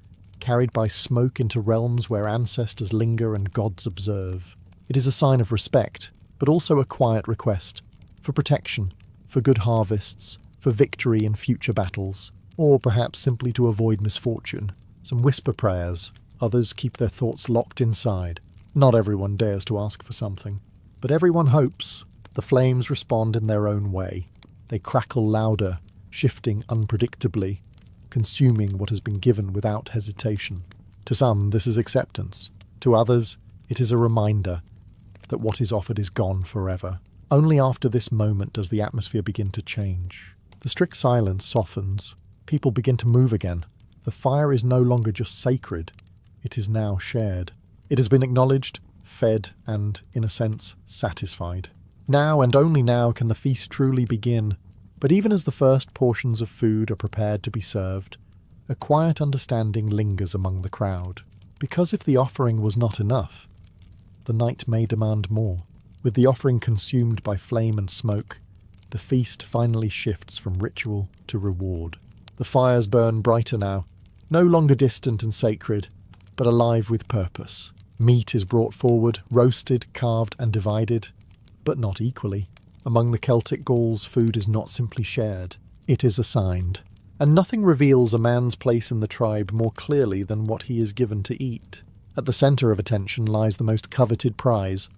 carried by smoke into realms where ancestors linger and gods observe. It is a sign of respect, but also a quiet request for protection, for good harvests, for victory in future battles, or perhaps simply to avoid misfortune. Some whisper prayers, others keep their thoughts locked inside. Not everyone dares to ask for something, but everyone hopes. The flames respond in their own way. They crackle louder, shifting unpredictably, consuming what has been given without hesitation. To some, this is acceptance. To others, it is a reminder that what is offered is gone forever. Only after this moment does the atmosphere begin to change. The strict silence softens. People begin to move again. The fire is no longer just sacred. It is now shared. It has been acknowledged, fed, and, in a sense, satisfied. Now and only now can the feast truly begin. But even as the first portions of food are prepared to be served, a quiet understanding lingers among the crowd. Because if the offering was not enough, the night may demand more. With the offering consumed by flame and smoke, the feast finally shifts from ritual to reward. The fires burn brighter now, no longer distant and sacred, but alive with purpose. Meat is brought forward, roasted, carved, and divided, but not equally. Among the Celtic Gauls, food is not simply shared, it is assigned. And nothing reveals a man's place in the tribe more clearly than what he is given to eat. At the centre of attention lies the most coveted prize,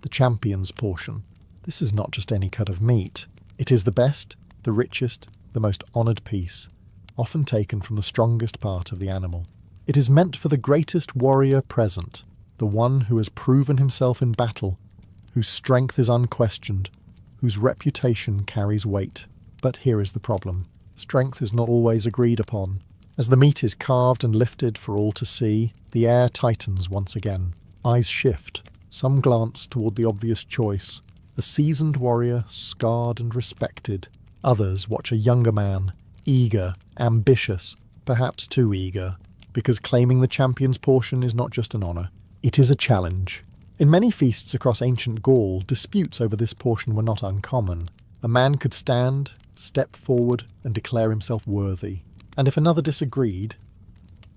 the champion's portion. This is not just any cut of meat. It is the best, the richest, the most honoured piece, often taken from the strongest part of the animal. It is meant for the greatest warrior present, the one who has proven himself in battle, whose strength is unquestioned, whose reputation carries weight. But here is the problem. Strength is not always agreed upon. As the meat is carved and lifted for all to see, the air tightens once again. Eyes shift. Some glance toward the obvious choice, a seasoned warrior, scarred and respected. Others watch a younger man, eager, ambitious, perhaps too eager, because claiming the champion's portion is not just an honour, it is a challenge. In many feasts across ancient Gaul, disputes over this portion were not uncommon. A man could stand, step forward, and declare himself worthy. And if another disagreed,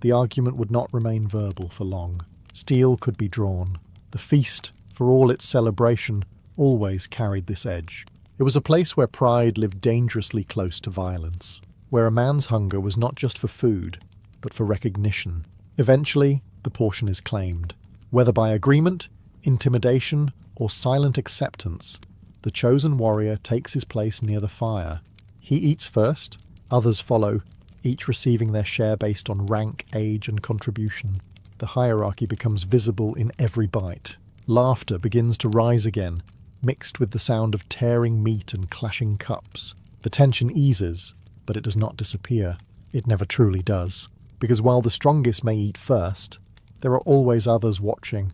the argument would not remain verbal for long. Steel could be drawn. The feast, for all its celebration, always carried this edge. It was a place where pride lived dangerously close to violence, where a man's hunger was not just for food, but for recognition. Eventually, the portion is claimed. Whether by agreement, intimidation, or silent acceptance, the chosen warrior takes his place near the fire. He eats first, others follow, each receiving their share based on rank, age, and contribution. The hierarchy becomes visible in every bite. Laughter begins to rise again, mixed with the sound of tearing meat and clashing cups. The tension eases, but it does not disappear. It never truly does. Because while the strongest may eat first, there are always others watching,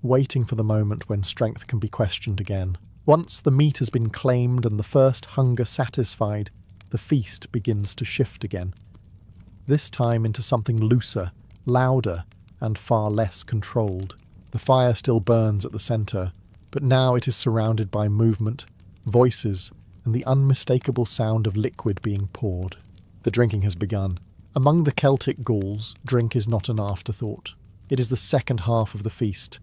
waiting for the moment when strength can be questioned again. Once the meat has been claimed and the first hunger satisfied, the feast begins to shift again. This time into something looser, louder, and far less controlled. The fire still burns at the centre, but now it is surrounded by movement, voices, and the unmistakable sound of liquid being poured. The drinking has begun. Among the Celtic Gauls, drink is not an afterthought. It is the second half of the feast,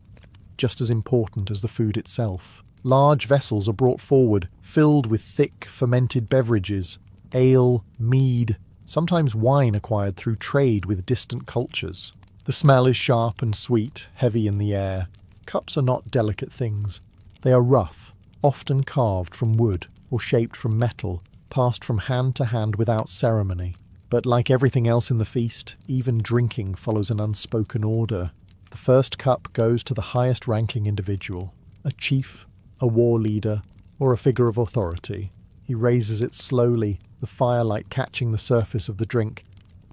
just as important as the food itself. Large vessels are brought forward, filled with thick, fermented beverages, ale, mead, sometimes wine acquired through trade with distant cultures. The smell is sharp and sweet, heavy in the air. Cups are not delicate things. They are rough, often carved from wood or shaped from metal, passed from hand to hand without ceremony. But like everything else in the feast, even drinking follows an unspoken order. The first cup goes to the highest-ranking individual, a chief, a war leader, or a figure of authority. He raises it slowly, the firelight catching the surface of the drink,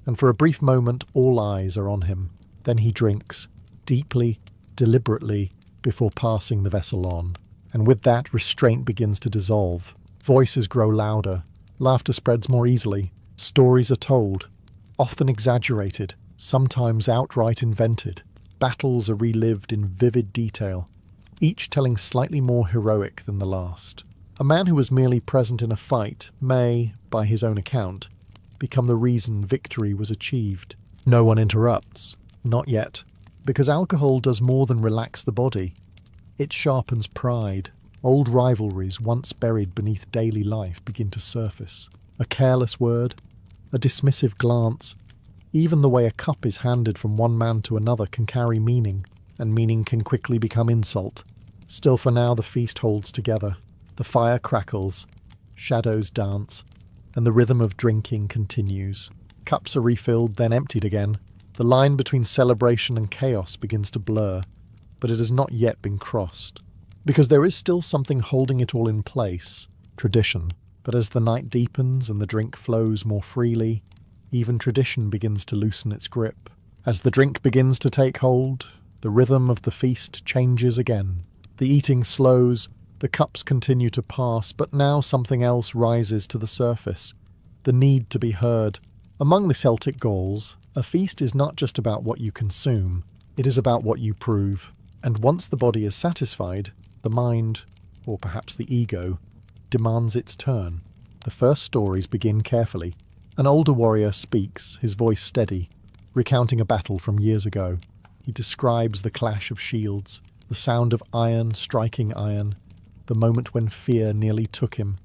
and for a brief moment all eyes are on him. Then he drinks, deeply, deliberately, before passing the vessel on. And with that, restraint begins to dissolve. Voices grow louder, laughter spreads more easily, stories are told, often exaggerated, sometimes outright invented. Battles are relived in vivid detail, each telling slightly more heroic than the last. A man who was merely present in a fight may, by his own account, become the reason victory was achieved. No one interrupts. Not yet. Because alcohol does more than relax the body. It sharpens pride. Old rivalries once buried beneath daily life begin to surface. A careless word, a dismissive glance, even the way a cup is handed from one man to another can carry meaning, and meaning can quickly become insult. Still for now the feast holds together. The fire crackles, shadows dance, and the rhythm of drinking continues. Cups are refilled, then emptied again. The line between celebration and chaos begins to blur, but it has not yet been crossed. Because there is still something holding it all in place, tradition. But as the night deepens and the drink flows more freely, even tradition begins to loosen its grip. As the drink begins to take hold, the rhythm of the feast changes again. The eating slows, the cups continue to pass, but now something else rises to the surface. The need to be heard. Among the Celtic Gauls, a feast is not just about what you consume, it is about what you prove. And once the body is satisfied, the mind, or perhaps the ego, demands its turn. The first stories begin carefully. An older warrior speaks, his voice steady, recounting a battle from years ago. He describes the clash of shields, the sound of iron striking iron, the moment when fear nearly took him,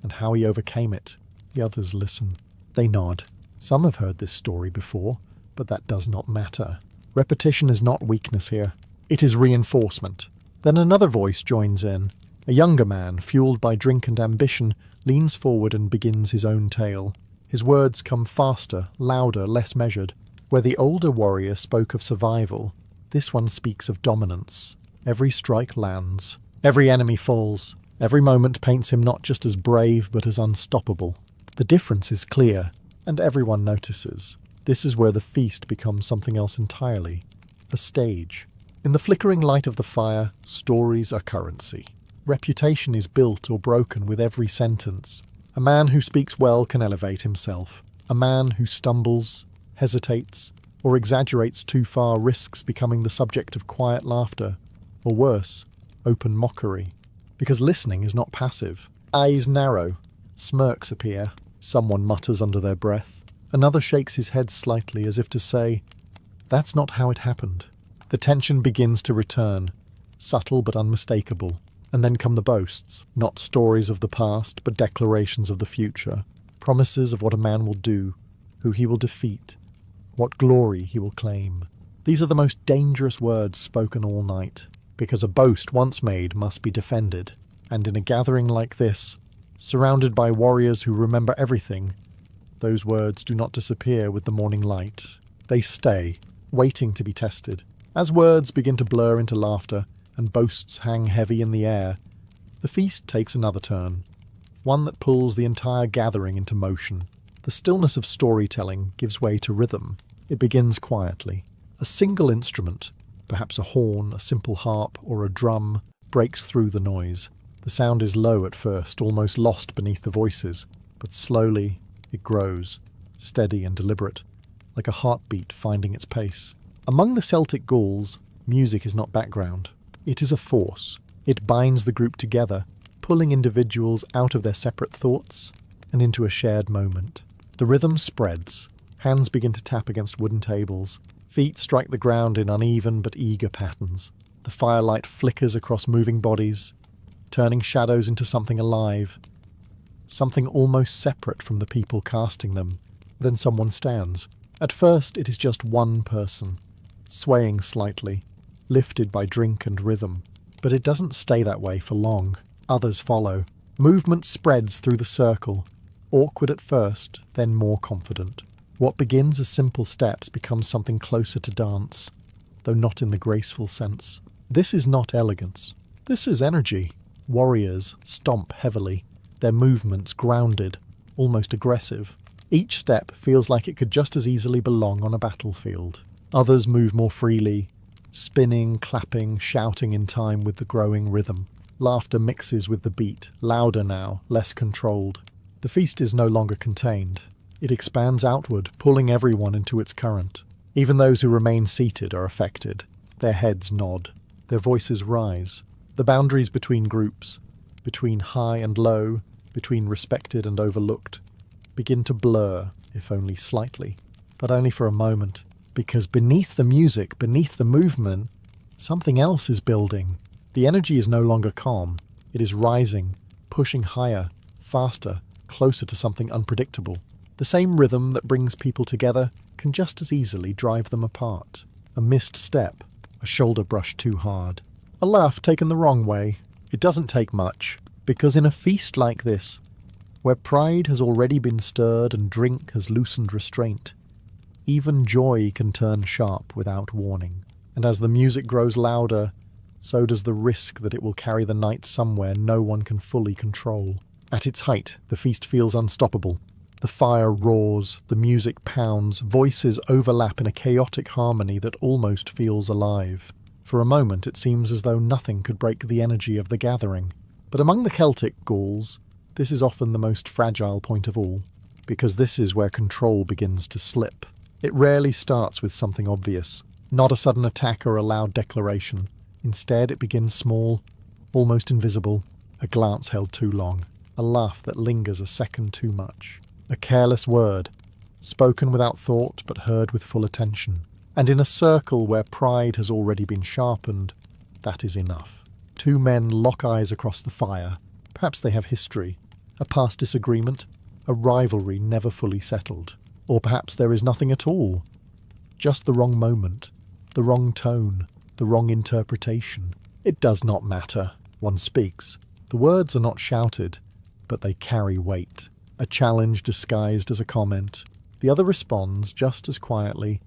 and how he overcame it. The others listen. They nod. Some have heard this story before, but that does not matter. Repetition is not weakness here. It is reinforcement. Then another voice joins in. A younger man, fueled by drink and ambition, leans forward and begins his own tale. His words come faster, louder, less measured. Where the older warrior spoke of survival, this one speaks of dominance. Every strike lands. Every enemy falls. Every moment paints him not just as brave, but as unstoppable. The difference is clear, and everyone notices. This is where the feast becomes something else entirely. A stage. In the flickering light of the fire, stories are currency. Reputation is built or broken with every sentence. A man who speaks well can elevate himself. A man who stumbles, hesitates, or exaggerates too far risks becoming the subject of quiet laughter, or worse, open mockery. Because listening is not passive. Eyes narrow, smirks appear, someone mutters under their breath. Another shakes his head slightly as if to say, "That's not how it happened." The tension begins to return, subtle but unmistakable. And then come the boasts, not stories of the past, but declarations of the future. Promises of what a man will do, who he will defeat, what glory he will claim. These are the most dangerous words spoken all night, because a boast once made must be defended. And in a gathering like this, surrounded by warriors who remember everything, those words do not disappear with the morning light. They stay, waiting to be tested. As words begin to blur into laughter, and boasts hang heavy in the air, the feast takes another turn, one that pulls the entire gathering into motion. The stillness of storytelling gives way to rhythm. It begins quietly. A single instrument, perhaps a horn, a simple harp, or a drum, breaks through the noise. The sound is low at first, almost lost beneath the voices, but slowly it grows, steady and deliberate, like a heartbeat finding its pace. Among the Celtic Gauls, music is not background. It is a force. It binds the group together, pulling individuals out of their separate thoughts and into a shared moment. The rhythm spreads. Hands begin to tap against wooden tables. Feet strike the ground in uneven but eager patterns. The firelight flickers across moving bodies, turning shadows into something alive, something almost separate from the people casting them. Then someone stands. At first it is just one person, swaying slightly, lifted by drink and rhythm. But it doesn't stay that way for long. Others follow. Movement spreads through the circle, awkward at first, then more confident. What begins as simple steps becomes something closer to dance, though not in the graceful sense. This is not elegance. This is energy. Warriors stomp heavily, their movements grounded, almost aggressive. Each step feels like it could just as easily belong on a battlefield. Others move more freely, spinning, clapping, shouting in time with the growing rhythm. Laughter mixes with the beat, louder now, less controlled. The feast is no longer contained. It expands outward, pulling everyone into its current. Even those who remain seated are affected. Their heads nod. Their voices rise. The boundaries between groups, between high and low, between respected and overlooked, begin to blur, if only slightly. But only for a moment. Because beneath the music, beneath the movement, something else is building. The energy is no longer calm. It is rising, pushing higher, faster, closer to something unpredictable. The same rhythm that brings people together can just as easily drive them apart. A missed step, a shoulder brushed too hard, a laugh taken the wrong way. It doesn't take much, because in a feast like this, where pride has already been stirred and drink has loosened restraint, even joy can turn sharp without warning. And as the music grows louder, so does the risk that it will carry the night somewhere no one can fully control. At its height, the feast feels unstoppable. The fire roars, the music pounds, voices overlap in a chaotic harmony that almost feels alive. For a moment it seems as though nothing could break the energy of the gathering. But among the Celtic Gauls, this is often the most fragile point of all, because this is where control begins to slip. It rarely starts with something obvious, not a sudden attack or a loud declaration. Instead it begins small, almost invisible, a glance held too long, a laugh that lingers a second too much, a careless word, spoken without thought but heard with full attention. And in a circle where pride has already been sharpened, that is enough. Two men lock eyes across the fire. Perhaps they have history, a past disagreement, a rivalry never fully settled. Or perhaps there is nothing at all. Just the wrong moment, the wrong tone, the wrong interpretation. It does not matter. One speaks. The words are not shouted, but they carry weight. A challenge disguised as a comment. The other responds just as quietly,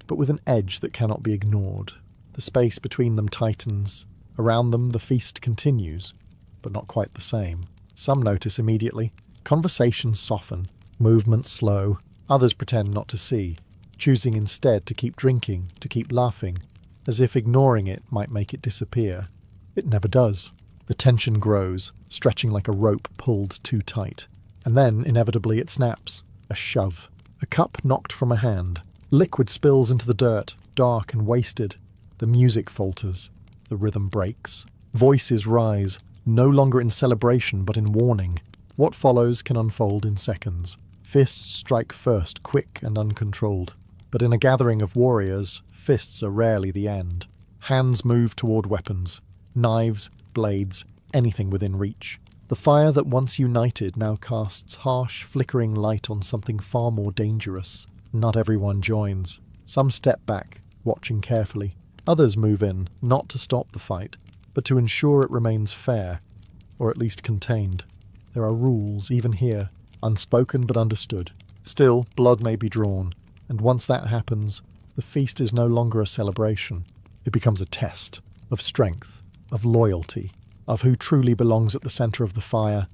but with an edge that cannot be ignored. The space between them tightens. Around them the feast continues, but not quite the same. Some notice immediately. Conversations soften, movements slow. Others pretend not to see, choosing instead to keep drinking, to keep laughing, as if ignoring it might make it disappear. It never does. The tension grows, stretching like a rope pulled too tight. And then, inevitably, it snaps. A shove. A cup knocked from a hand. Liquid spills into the dirt, dark and wasted. The music falters. The rhythm breaks. Voices rise, no longer in celebration but in warning. What follows can unfold in seconds. Fists strike first, quick and uncontrolled. But in a gathering of warriors, fists are rarely the end. Hands move toward weapons. Knives, blades, anything within reach. The fire that once united now casts harsh, flickering light on something far more dangerous. Not everyone joins. Some step back, watching carefully. Others move in, not to stop the fight, but to ensure it remains fair, or at least contained. There are rules, even here, unspoken but understood. Still, blood may be drawn, and once that happens, the feast is no longer a celebration. It becomes a test of strength, of loyalty, of who truly belongs at the centre of the fire,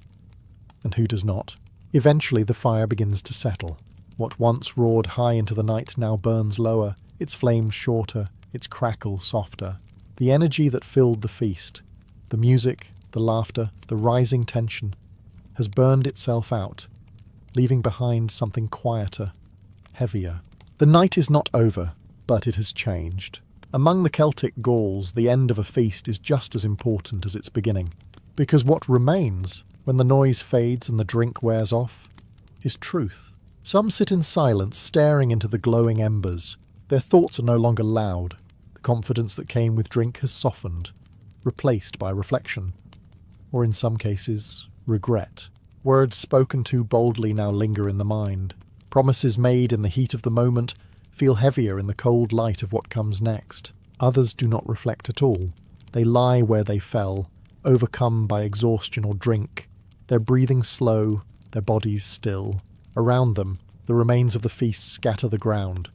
and who does not. Eventually the fire begins to settle. What once roared high into the night now burns lower, its flame shorter, its crackle softer. The energy that filled the feast, the music, the laughter, the rising tension, has burned itself out, leaving behind something quieter, heavier. The night is not over, but it has changed. Among the Celtic Gauls, the end of a feast is just as important as its beginning, because what remains, when the noise fades and the drink wears off, is truth. Some sit in silence, staring into the glowing embers. Their thoughts are no longer loud. The confidence that came with drink has softened, replaced by reflection, or in some cases, regret. Words spoken too boldly now linger in the mind. Promises made in the heat of the moment feel heavier in the cold light of what comes next. Others do not reflect at all. They lie where they fell, overcome by exhaustion or drink, their breathing slow, their bodies still. Around them, the remains of the feast scatter the ground.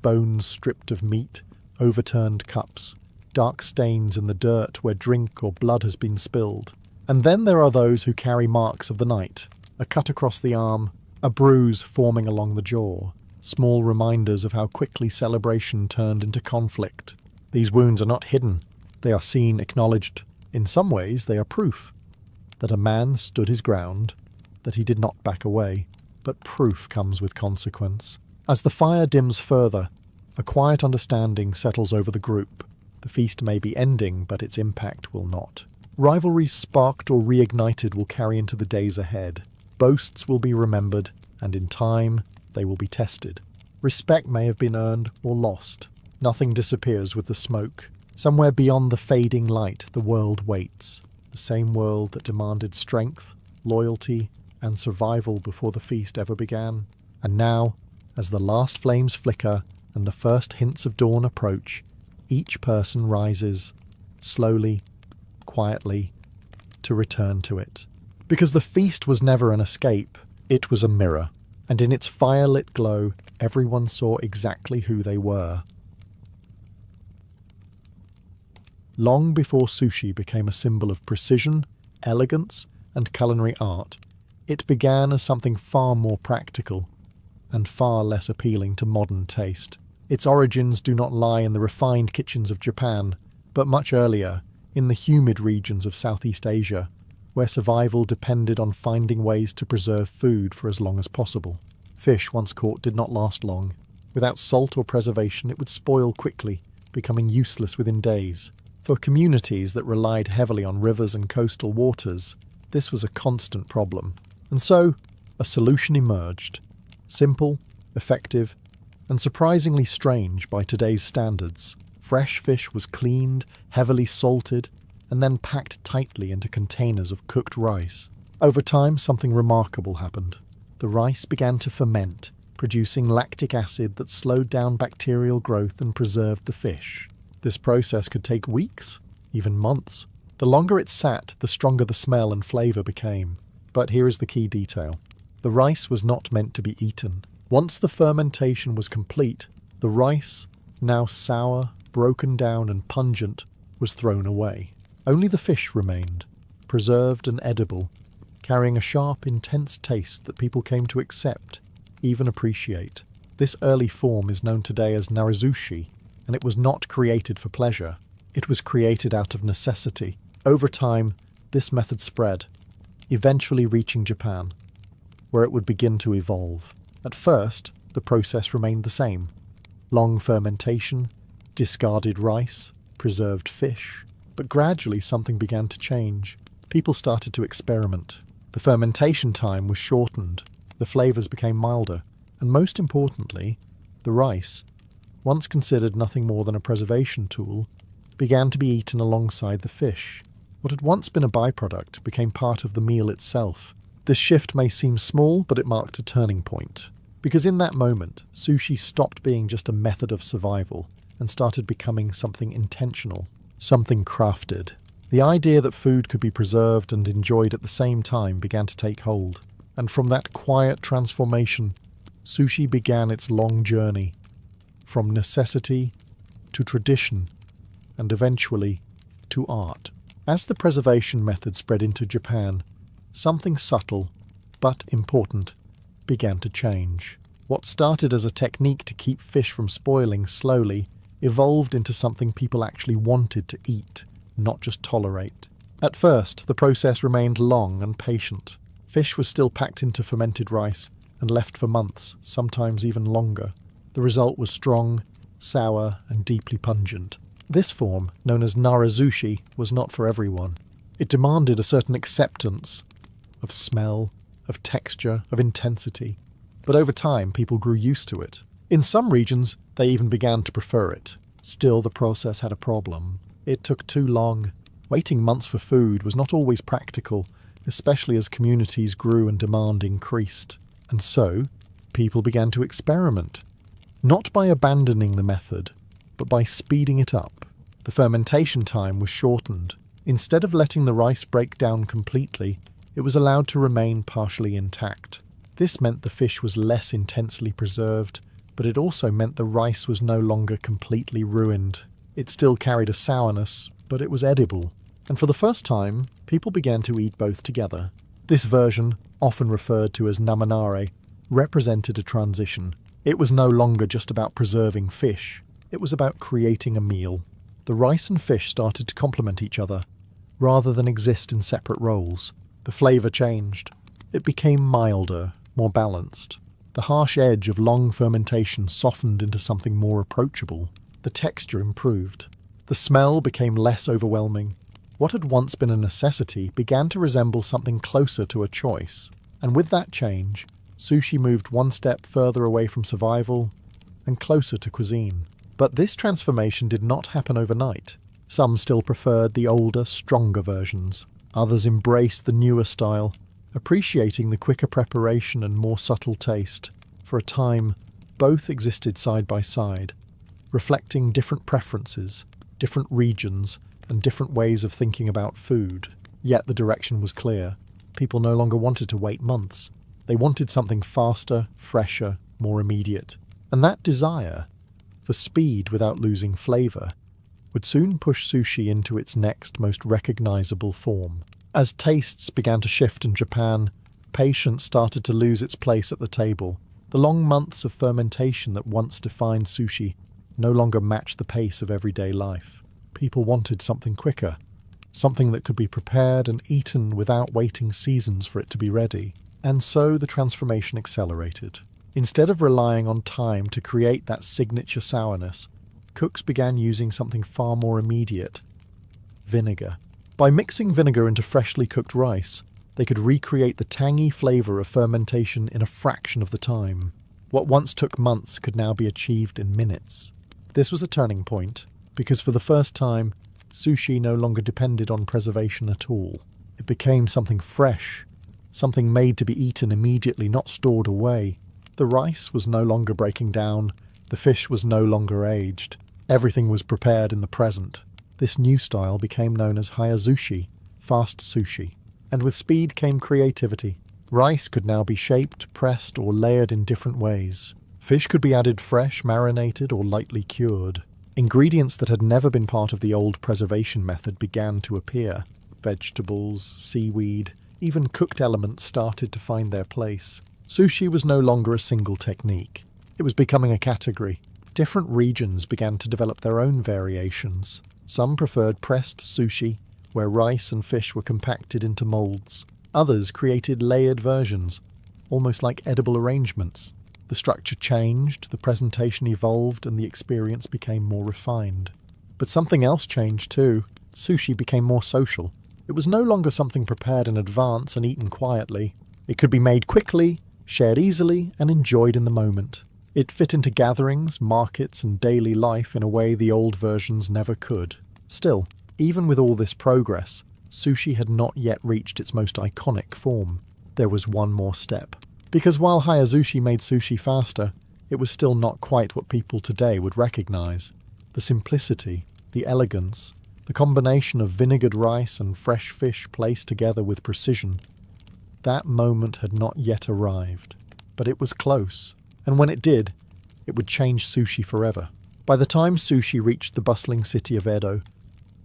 Bones stripped of meat, overturned cups, dark stains in the dirt where drink or blood has been spilled. And then there are those who carry marks of the night, a cut across the arm, a bruise forming along the jaw, small reminders of how quickly celebration turned into conflict. These wounds are not hidden. They are seen, acknowledged. In some ways they are proof that a man stood his ground, that he did not back away. But proof comes with consequence. As the fire dims further, a quiet understanding settles over the group. The feast may be ending, but its impact will not. Rivalries sparked or reignited will carry into the days ahead. Boasts will be remembered, and in time, they will be tested. Respect may have been earned or lost. Nothing disappears with the smoke. Somewhere beyond the fading light, the world waits. The same world that demanded strength, loyalty, and survival before the feast ever began. And now, as the last flames flicker and the first hints of dawn approach, each person rises, slowly, quietly, to return to it. Because the feast was never an escape, it was a mirror, and in its fire-lit glow, everyone saw exactly who they were. Long before sushi became a symbol of precision, elegance, and culinary art, it began as something far more practical and far less appealing to modern taste. Its origins do not lie in the refined kitchens of Japan, but much earlier, in the humid regions of Southeast Asia, where survival depended on finding ways to preserve food for as long as possible. Fish, once caught, did not last long. Without salt or preservation, it would spoil quickly, becoming useless within days. For communities that relied heavily on rivers and coastal waters, this was a constant problem. And so, a solution emerged. Simple, effective, and surprisingly strange by today's standards. Fresh fish was cleaned, heavily salted, and then packed tightly into containers of cooked rice. Over time, something remarkable happened. The rice began to ferment, producing lactic acid that slowed down bacterial growth and preserved the fish. This process could take weeks, even months. The longer it sat, the stronger the smell and flavour became. But here is the key detail. The rice was not meant to be eaten. Once the fermentation was complete, the rice, now sour, broken down and pungent, was thrown away. Only the fish remained, preserved and edible, carrying a sharp, intense taste that people came to accept, even appreciate. This early form is known today as narizushi, and it was not created for pleasure. It was created out of necessity. Over time, this method spread, eventually reaching Japan, where it would begin to evolve. At first, the process remained the same. Long fermentation, discarded rice, preserved fish. But gradually something began to change. People started to experiment. The fermentation time was shortened, the flavours became milder, and most importantly, the rice, once considered nothing more than a preservation tool, began to be eaten alongside the fish. What had once been a byproduct became part of the meal itself. This shift may seem small, but it marked a turning point. Because in that moment, sushi stopped being just a method of survival and started becoming something intentional, something crafted. The idea that food could be preserved and enjoyed at the same time began to take hold. And from that quiet transformation, sushi began its long journey, from necessity to tradition, and eventually to art. As the preservation method spread into Japan, something subtle, but important, began to change. What started as a technique to keep fish from spoiling slowly evolved into something people actually wanted to eat, not just tolerate. At first, the process remained long and patient. Fish was still packed into fermented rice and left for months, sometimes even longer. The result was strong, sour, and deeply pungent. This form, known as narizushi, was not for everyone. It demanded a certain acceptance of smell, of texture, of intensity. But over time, people grew used to it. In some regions, they even began to prefer it. Still, the process had a problem. It took too long. Waiting months for food was not always practical, especially as communities grew and demand increased. And so, people began to experiment. Not by abandoning the method, but by speeding it up. The fermentation time was shortened. Instead of letting the rice break down completely, it was allowed to remain partially intact. This meant the fish was less intensely preserved, but it also meant the rice was no longer completely ruined. It still carried a sourness, but it was edible. And for the first time, people began to eat both together. This version, often referred to as namanare, represented a transition. It was no longer just about preserving fish. It was about creating a meal. The rice and fish started to complement each other, rather than exist in separate roles. The flavour changed. It became milder, more balanced. The harsh edge of long fermentation softened into something more approachable. The texture improved. The smell became less overwhelming. What had once been a necessity began to resemble something closer to a choice. And with that change, sushi moved one step further away from survival and closer to cuisine. But this transformation did not happen overnight. Some still preferred the older, stronger versions. Others embraced the newer style, appreciating the quicker preparation and more subtle taste. For a time, both existed side by side, reflecting different preferences, different regions, and different ways of thinking about food. Yet the direction was clear. People no longer wanted to wait months. They wanted something faster, fresher, more immediate. And that desire, for speed without losing flavour, would soon push sushi into its next most recognisable form. As tastes began to shift in Japan, patience started to lose its place at the table. The long months of fermentation that once defined sushi no longer matched the pace of everyday life. People wanted something quicker, something that could be prepared and eaten without waiting seasons for it to be ready. And so the transformation accelerated. Instead of relying on time to create that signature sourness, cooks began using something far more immediate: vinegar. By mixing vinegar into freshly cooked rice, they could recreate the tangy flavour of fermentation in a fraction of the time. What once took months could now be achieved in minutes. This was a turning point, because for the first time, sushi no longer depended on preservation at all. It became something fresh, something made to be eaten immediately, not stored away. The rice was no longer breaking down, the fish was no longer aged. Everything was prepared in the present. This new style became known as hayazushi, fast sushi. And with speed came creativity. Rice could now be shaped, pressed, or layered in different ways. Fish could be added fresh, marinated, or lightly cured. Ingredients that had never been part of the old preservation method began to appear. Vegetables, seaweed, even cooked elements started to find their place. Sushi was no longer a single technique. It was becoming a category. Different regions began to develop their own variations. Some preferred pressed sushi, where rice and fish were compacted into molds. Others created layered versions, almost like edible arrangements. The structure changed, the presentation evolved, and the experience became more refined. But something else changed too. Sushi became more social. It was no longer something prepared in advance and eaten quietly. It could be made quickly, shared easily, and enjoyed in the moment. It fit into gatherings, markets, and daily life in a way the old versions never could. Still, even with all this progress, sushi had not yet reached its most iconic form. There was one more step. Because while hayazushi made sushi faster, it was still not quite what people today would recognize. The simplicity, the elegance, the combination of vinegared rice and fresh fish placed together with precision. That moment had not yet arrived. But it was close. And when it did, it would change sushi forever. By the time sushi reached the bustling city of Edo,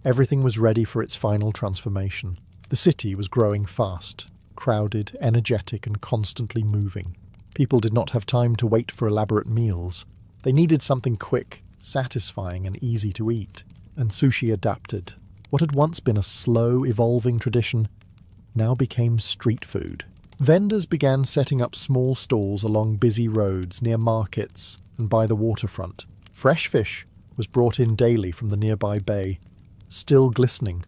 everything was ready for its final transformation. The city was growing fast, crowded, energetic, and constantly moving. People did not have time to wait for elaborate meals. They needed something quick, satisfying, and easy to eat. And sushi adapted. What had once been a slow, evolving tradition now became street food. Vendors began setting up small stalls along busy roads, near markets, and by the waterfront. Fresh fish was brought in daily from the nearby bay, still glistening,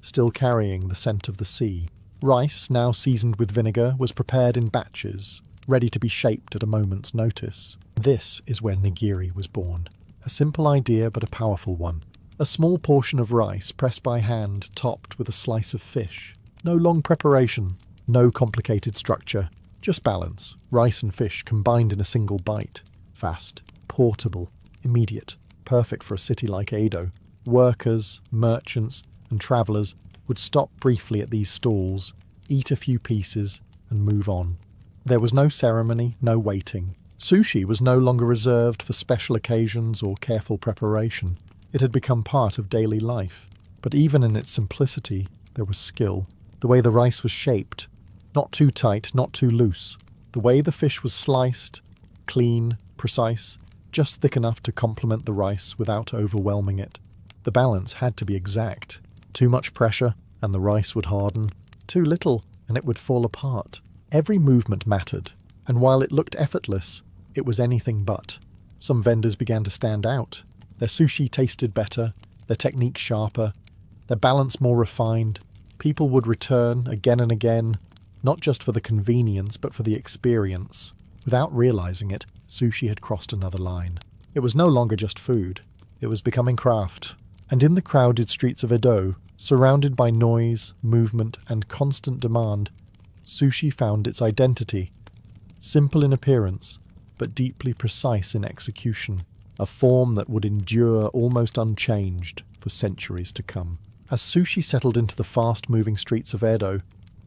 still carrying the scent of the sea. Rice, now seasoned with vinegar, was prepared in batches, ready to be shaped at a moment's notice. This is where nigiri was born. A simple idea, but a powerful one. A small portion of rice pressed by hand, topped with a slice of fish. No long preparation, no complicated structure, just balance. Rice and fish combined in a single bite. Fast, portable, immediate, perfect for a city like Edo. Workers, merchants, and travellers would stop briefly at these stalls, eat a few pieces, and move on. There was no ceremony, no waiting. Sushi was no longer reserved for special occasions or careful preparation. It had become part of daily life. But even in its simplicity, there was skill. The way the rice was shaped, not too tight, not too loose. The way the fish was sliced, clean, precise, just thick enough to complement the rice without overwhelming it. The balance had to be exact. Too much pressure, and the rice would harden. Too little, and it would fall apart. Every movement mattered, and while it looked effortless, it was anything but. Some vendors began to stand out. Their sushi tasted better, their technique sharper, their balance more refined. People would return again and again, not just for the convenience, but for the experience. Without realizing it, sushi had crossed another line. It was no longer just food. It was becoming craft. And in the crowded streets of Edo, surrounded by noise, movement, and constant demand, sushi found its identity. Simple in appearance, but deeply precise in execution, a form that would endure almost unchanged for centuries to come. As sushi settled into the fast-moving streets of Edo,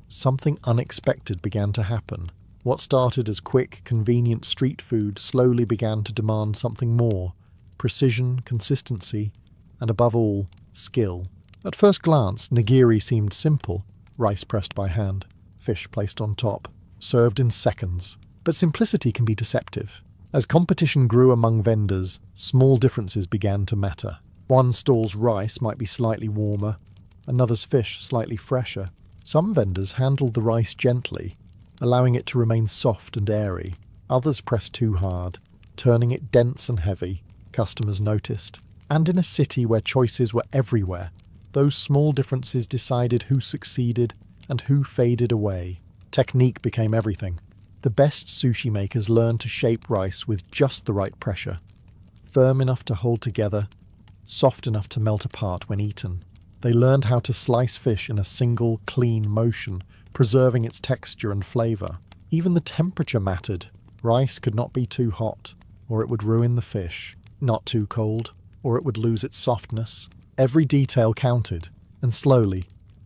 something unexpected began to happen. What started as quick, convenient street food slowly began to demand something more: precision, consistency, and above all, skill. At first glance, nigiri seemed simple: rice pressed by hand, fish placed on top, served in seconds. But simplicity can be deceptive. As competition grew among vendors, small differences began to matter. One stall's rice might be slightly warmer, another's fish slightly fresher. Some vendors handled the rice gently, allowing it to remain soft and airy. Others pressed too hard, turning it dense and heavy. Customers noticed. And in a city where choices were everywhere, those small differences decided who succeeded and who faded away. Technique became everything. The best sushi makers learned to shape rice with just the right pressure, firm enough to hold together, soft enough to melt apart when eaten. They learned how to slice fish in a single, clean motion, preserving its texture and flavour. Even the temperature mattered. Rice could not be too hot, or it would ruin the fish. Not too cold, or it would lose its softness. Every detail counted, and slowly,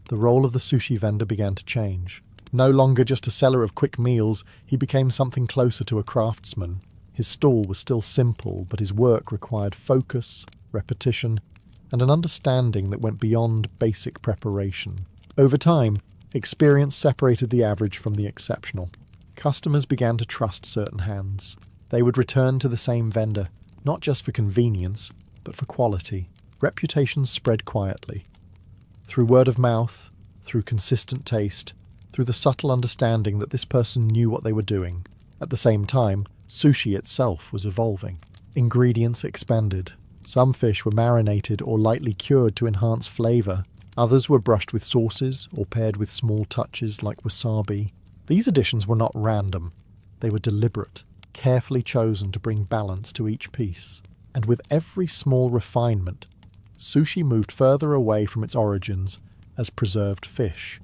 the role of the sushi vendor began to change. No longer just a seller of quick meals, he became something closer to a craftsman. His stall was still simple, but his work required focus, repetition, and an understanding that went beyond basic preparation. Over time, experience separated the average from the exceptional. Customers began to trust certain hands. They would return to the same vendor, not just for convenience, but for quality. Reputations spread quietly. Through word of mouth, through consistent taste, through the subtle understanding that this person knew what they were doing. At the same time, sushi itself was evolving. Ingredients expanded. Some fish were marinated or lightly cured to enhance flavor. Others were brushed with sauces or paired with small touches like wasabi. These additions were not random. They were deliberate, carefully chosen to bring balance to each piece. And with every small refinement, sushi moved further away from its origins as preserved fish,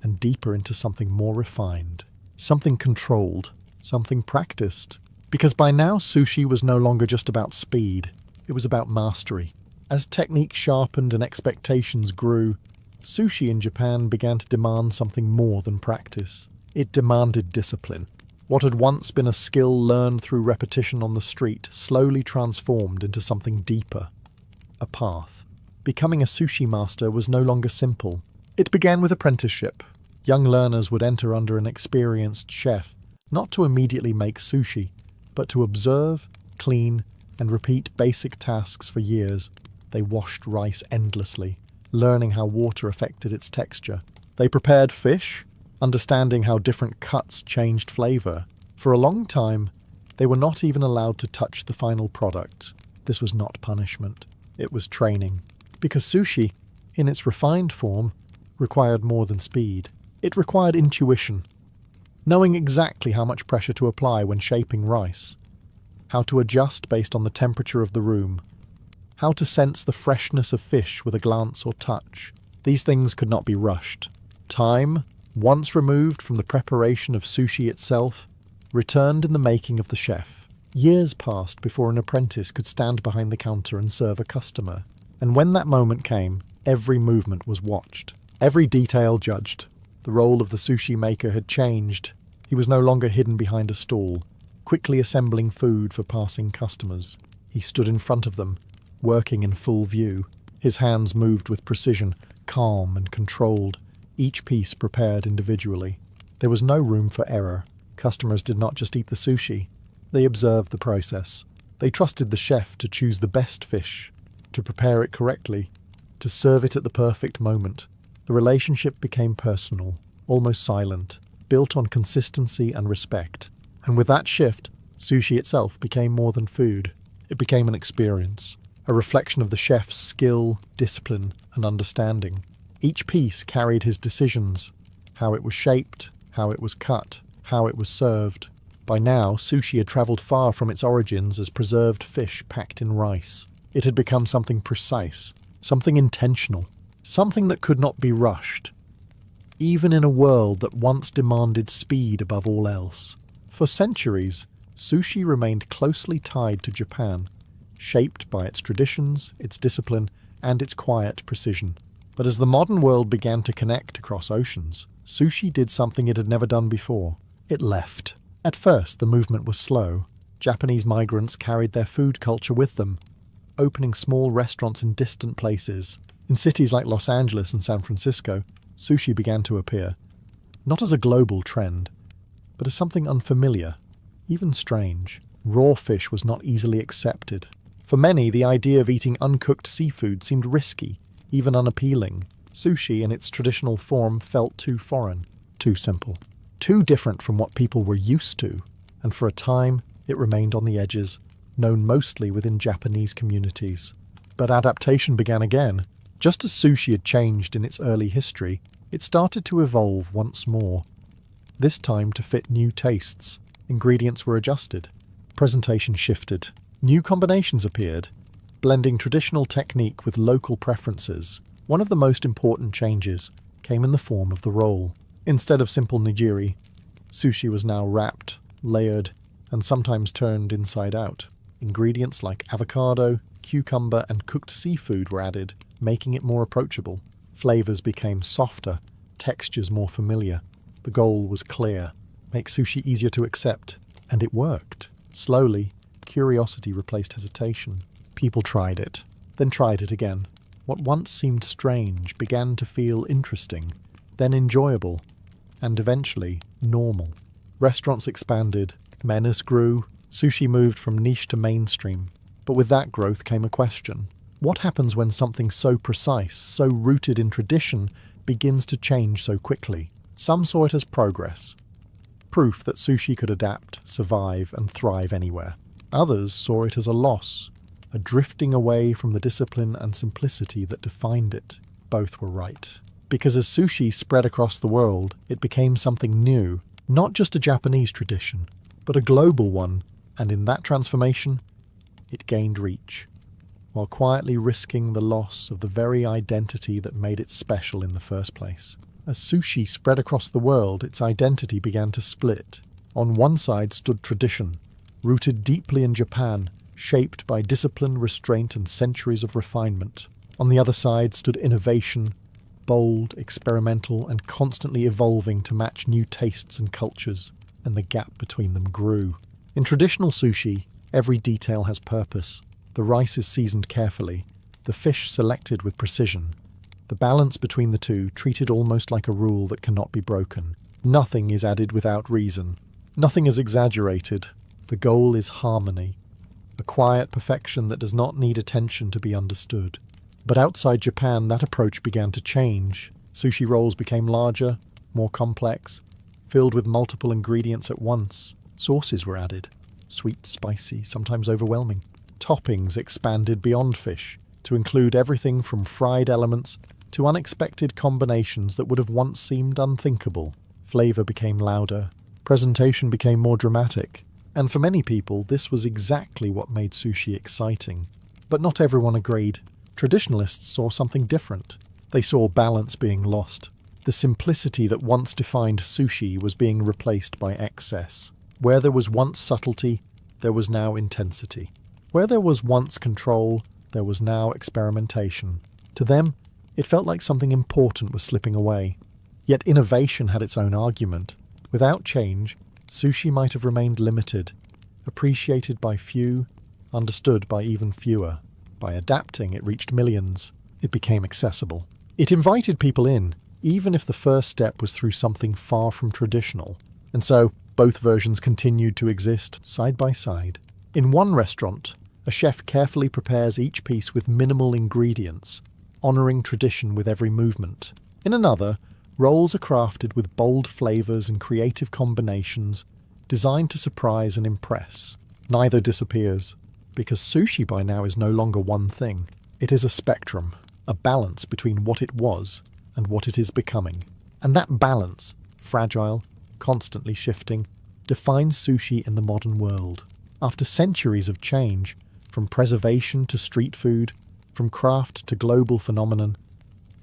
and deeper into something more refined, something controlled, something practiced. Because by now sushi was no longer just about speed, it was about mastery. As technique sharpened and expectations grew, sushi in Japan began to demand something more than practice. It demanded discipline. What had once been a skill learned through repetition on the street slowly transformed into something deeper, a path. Becoming a sushi master was no longer simple. It began with apprenticeship. Young learners would enter under an experienced chef, not to immediately make sushi, but to observe, clean, and repeat basic tasks for years. They washed rice endlessly, learning how water affected its texture. They prepared fish, understanding how different cuts changed flavor. For a long time, they were not even allowed to touch the final product. This was not punishment. It was training. Because sushi, in its refined form, required more than speed. It required intuition, knowing exactly how much pressure to apply when shaping rice, how to adjust based on the temperature of the room, how to sense the freshness of fish with a glance or touch. These things could not be rushed. Time, once removed from the preparation of sushi itself, returned in the making of the chef. Years passed before an apprentice could stand behind the counter and serve a customer. And when that moment came, every movement was watched, every detail judged. The role of the sushi maker had changed. He was no longer hidden behind a stall, quickly assembling food for passing customers. He stood in front of them, working in full view. His hands moved with precision, calm and controlled, each piece prepared individually. There was no room for error. Customers did not just eat the sushi. They observed the process. They trusted the chef to choose the best fish, to prepare it correctly, to serve it at the perfect moment. The relationship became personal, almost silent, built on consistency and respect. And with that shift, sushi itself became more than food. It became an experience, a reflection of the chef's skill, discipline, and understanding. Each piece carried his decisions, how it was shaped, how it was cut, how it was served. By now, sushi had travelled far from its origins as preserved fish packed in rice. It had become something precise, something intentional, something that could not be rushed, even in a world that once demanded speed above all else. For centuries, sushi remained closely tied to Japan, shaped by its traditions, its discipline, and its quiet precision. But as the modern world began to connect across oceans, sushi did something it had never done before. It left. At first, the movement was slow. Japanese migrants carried their food culture with them, opening small restaurants in distant places. In cities like Los Angeles and San Francisco, sushi began to appear, not as a global trend, but as something unfamiliar, even strange. Raw fish was not easily accepted. For many, the idea of eating uncooked seafood seemed risky, even unappealing. Sushi in its traditional form felt too foreign, too simple, too different from what people were used to, and for a time it remained on the edges, known mostly within Japanese communities. But adaptation began again. Just as sushi had changed in its early history, it started to evolve once more, this time to fit new tastes. Ingredients were adjusted, presentation shifted, new combinations appeared, blending traditional technique with local preferences. One of the most important changes came in the form of the roll. Instead of simple nigiri, sushi was now wrapped, layered, and sometimes turned inside out. Ingredients like avocado, cucumber, and cooked seafood were added, making it more approachable. Flavors became softer, textures more familiar. The goal was clear: make sushi easier to accept. And it worked. Slowly, curiosity replaced hesitation. People tried it, then tried it again. What once seemed strange began to feel interesting, then enjoyable, and eventually normal. Restaurants expanded, menus grew, sushi moved from niche to mainstream. But with that growth came a question. What happens when something so precise, so rooted in tradition, begins to change so quickly? Some saw it as progress, proof that sushi could adapt, survive, and thrive anywhere. Others saw it as a loss, a drifting away from the discipline and simplicity that defined it. Both were right. Because as sushi spread across the world, it became something new, not just a Japanese tradition, but a global one, and in that transformation, it gained reach, while quietly risking the loss of the very identity that made it special in the first place. As sushi spread across the world, its identity began to split. On one side stood tradition, rooted deeply in Japan, shaped by discipline, restraint, and centuries of refinement. On the other side stood innovation, bold, experimental, and constantly evolving to match new tastes and cultures, and the gap between them grew. In traditional sushi, every detail has purpose. The rice is seasoned carefully, the fish selected with precision. The balance between the two treated almost like a rule that cannot be broken. Nothing is added without reason. Nothing is exaggerated. The goal is harmony, a quiet perfection that does not need attention to be understood. But outside Japan, that approach began to change. Sushi rolls became larger, more complex, filled with multiple ingredients at once. Sauces were added, sweet, spicy, sometimes overwhelming. Toppings expanded beyond fish, to include everything from fried elements to unexpected combinations that would have once seemed unthinkable. Flavor became louder, presentation became more dramatic, and for many people this was exactly what made sushi exciting. But not everyone agreed. Traditionalists saw something different. They saw balance being lost. The simplicity that once defined sushi was being replaced by excess. Where there was once subtlety, there was now intensity. Where there was once control, there was now experimentation. To them, it felt like something important was slipping away. Yet innovation had its own argument. Without change, sushi might have remained limited, appreciated by few, understood by even fewer. By adapting, it reached millions. It became accessible. It invited people in, even if the first step was through something far from traditional. And so, both versions continued to exist side by side. In one restaurant, a chef carefully prepares each piece with minimal ingredients, honouring tradition with every movement. In another, rolls are crafted with bold flavours and creative combinations designed to surprise and impress. Neither disappears, because sushi by now is no longer one thing. It is a spectrum, a balance between what it was and what it is becoming. And that balance, fragile, constantly shifting, defines sushi in the modern world. After centuries of change, From preservation to street food, from craft to global phenomenon,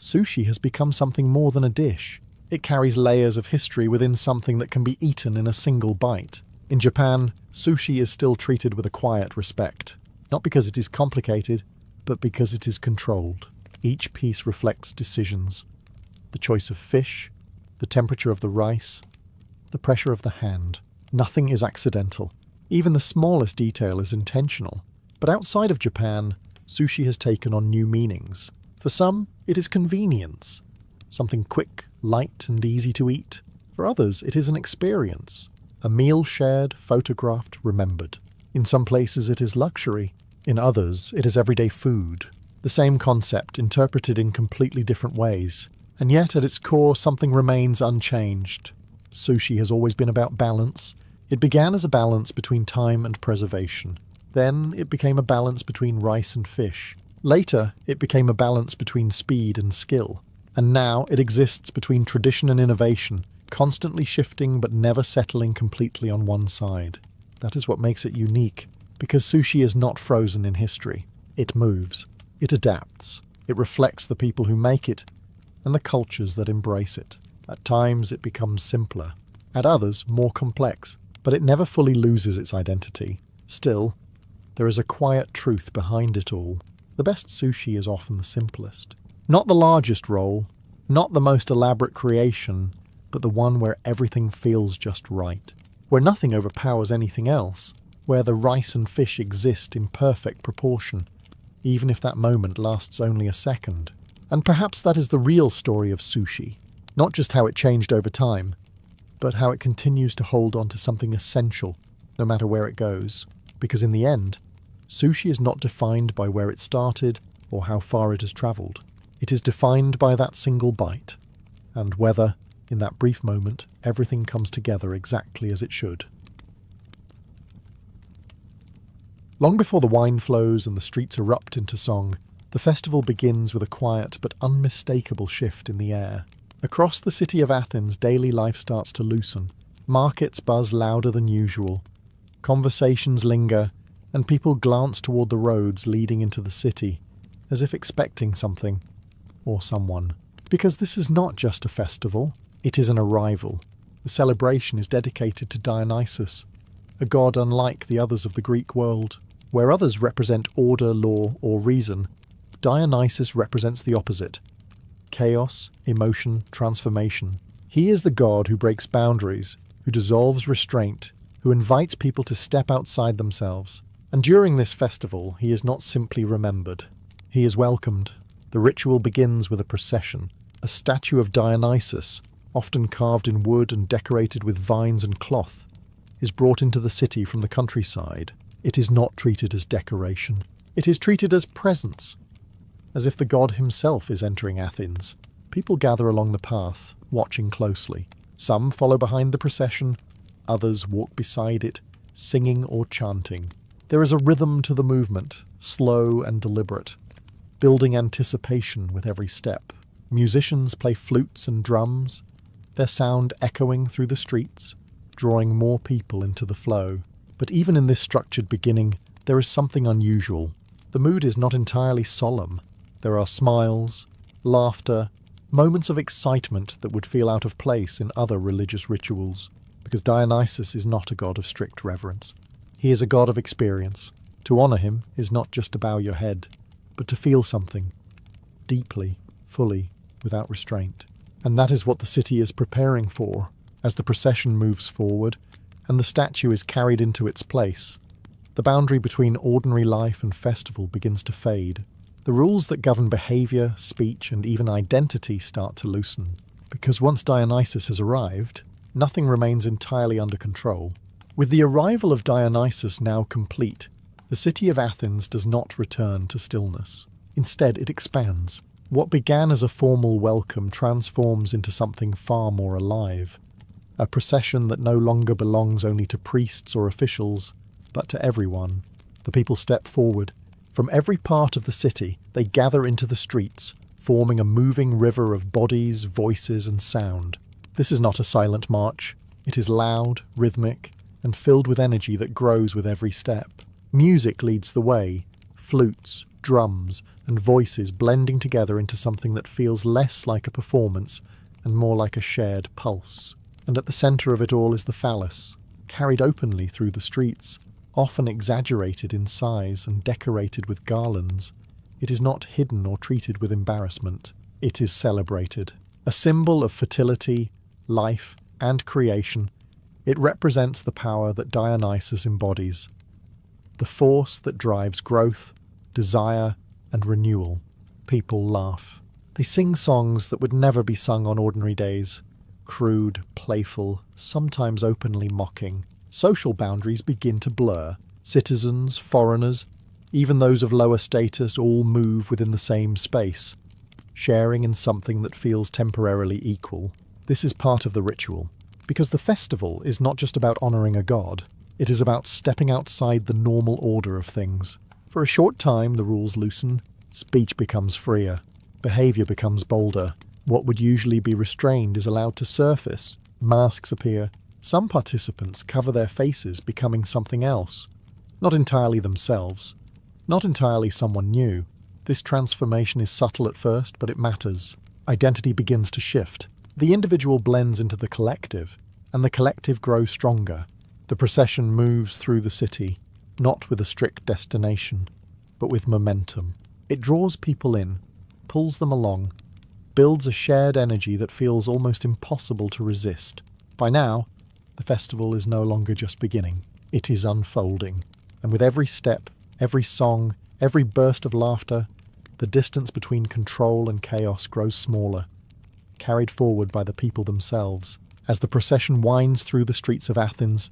sushi has become something more than a dish. It carries layers of history within something that can be eaten in a single bite. In Japan, sushi is still treated with a quiet respect, not because it is complicated, but because it is controlled. Each piece reflects decisions. The choice of fish, the temperature of the rice, the pressure of the hand. Nothing is accidental. Even the smallest detail is intentional. But outside of Japan, sushi has taken on new meanings. For some, it is convenience, something quick, light, and easy to eat. For others, it is an experience, a meal shared, photographed, remembered. In some places, it is luxury. In others, it is everyday food. The same concept, interpreted in completely different ways. And yet, at its core, something remains unchanged. Sushi has always been about balance. It began as a balance between time and preservation. Then it became a balance between rice and fish. Later, it became a balance between speed and skill. And now it exists between tradition and innovation, constantly shifting but never settling completely on one side. That is what makes it unique, because sushi is not frozen in history. It moves. It adapts. It reflects the people who make it and the cultures that embrace it. At times it becomes simpler, at others more complex, but it never fully loses its identity. Still, there is a quiet truth behind it all. The best sushi is often the simplest. Not the largest roll, not the most elaborate creation, but the one where everything feels just right. Where nothing overpowers anything else. Where the rice and fish exist in perfect proportion, even if that moment lasts only a second. And perhaps that is the real story of sushi. Not just how it changed over time, but how it continues to hold on to something essential, no matter where it goes. Because in the end, sushi is not defined by where it started or how far it has travelled. It is defined by that single bite, and whether, in that brief moment, everything comes together exactly as it should. Long before the wine flows and the streets erupt into song, the festival begins with a quiet but unmistakable shift in the air. Across the city of Athens, daily life starts to loosen. Markets buzz louder than usual. Conversations linger, and people glance toward the roads leading into the city, as if expecting something, or someone. Because this is not just a festival, it is an arrival. The celebration is dedicated to Dionysus, a god unlike the others of the Greek world. Where others represent order, law, or reason, Dionysus represents the opposite: chaos, emotion, transformation. He is the god who breaks boundaries, who dissolves restraint, who invites people to step outside themselves. And during this festival, he is not simply remembered. He is welcomed. The ritual begins with a procession. A statue of Dionysus, often carved in wood and decorated with vines and cloth, is brought into the city from the countryside. It is not treated as decoration. It is treated as presence, as if the god himself is entering Athens. People gather along the path, watching closely. Some follow behind the procession, others walk beside it, singing or chanting. There is a rhythm to the movement, slow and deliberate, building anticipation with every step. Musicians play flutes and drums, their sound echoing through the streets, drawing more people into the flow. But even in this structured beginning, there is something unusual. The mood is not entirely solemn. There are smiles, laughter, moments of excitement that would feel out of place in other religious rituals, because Dionysus is not a god of strict reverence. He is a god of experience. To honour him is not just to bow your head, but to feel something, deeply, fully, without restraint. And that is what the city is preparing for, as the procession moves forward, and the statue is carried into its place. The boundary between ordinary life and festival begins to fade. The rules that govern behaviour, speech, and even identity start to loosen. Because once Dionysus has arrived, nothing remains entirely under control. With the arrival of Dionysus now complete, the city of Athens does not return to stillness. Instead, it expands. What began as a formal welcome transforms into something far more alive. A procession that no longer belongs only to priests or officials, but to everyone. The people step forward. From every part of the city, they gather into the streets, forming a moving river of bodies, voices, and sound. This is not a silent march. It is loud, rhythmic, and filled with energy that grows with every step. Music leads the way, flutes, drums, and voices blending together into something that feels less like a performance and more like a shared pulse. And at the centre of it all is the phallus, carried openly through the streets, often exaggerated in size and decorated with garlands. It is not hidden or treated with embarrassment. It is celebrated. A symbol of fertility, life, and creation, it represents the power that Dionysus embodies, the force that drives growth, desire, and renewal. People laugh. They sing songs that would never be sung on ordinary days. Crude, playful, sometimes openly mocking. Social boundaries begin to blur. Citizens, foreigners, even those of lower status all move within the same space, sharing in something that feels temporarily equal. This is part of the ritual, because the festival is not just about honouring a god, it is about stepping outside the normal order of things. For a short time the rules loosen, speech becomes freer, behaviour becomes bolder. What would usually be restrained is allowed to surface. Masks appear. Some participants cover their faces, becoming something else. Not entirely themselves. Not entirely someone new. This transformation is subtle at first, but it matters. Identity begins to shift. The individual blends into the collective, and the collective grows stronger. The procession moves through the city, not with a strict destination, but with momentum. It draws people in, pulls them along, builds a shared energy that feels almost impossible to resist. By now, the festival is no longer just beginning. It is unfolding. And with every step, every song, every burst of laughter, the distance between control and chaos grows smaller, carried forward by the people themselves. As the procession winds through the streets of Athens,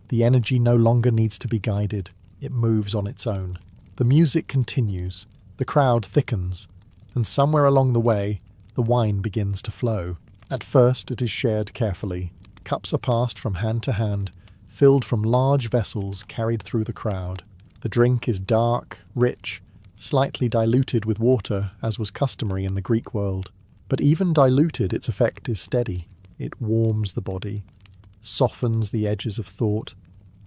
the energy no longer needs to be guided. It moves on its own. The music continues, the crowd thickens, and somewhere along the way, the wine begins to flow. At first it is shared carefully. Cups are passed from hand to hand, filled from large vessels carried through the crowd. The drink is dark, rich, slightly diluted with water, as was customary in the Greek world. But even diluted, its effect is steady. It warms the body, softens the edges of thought,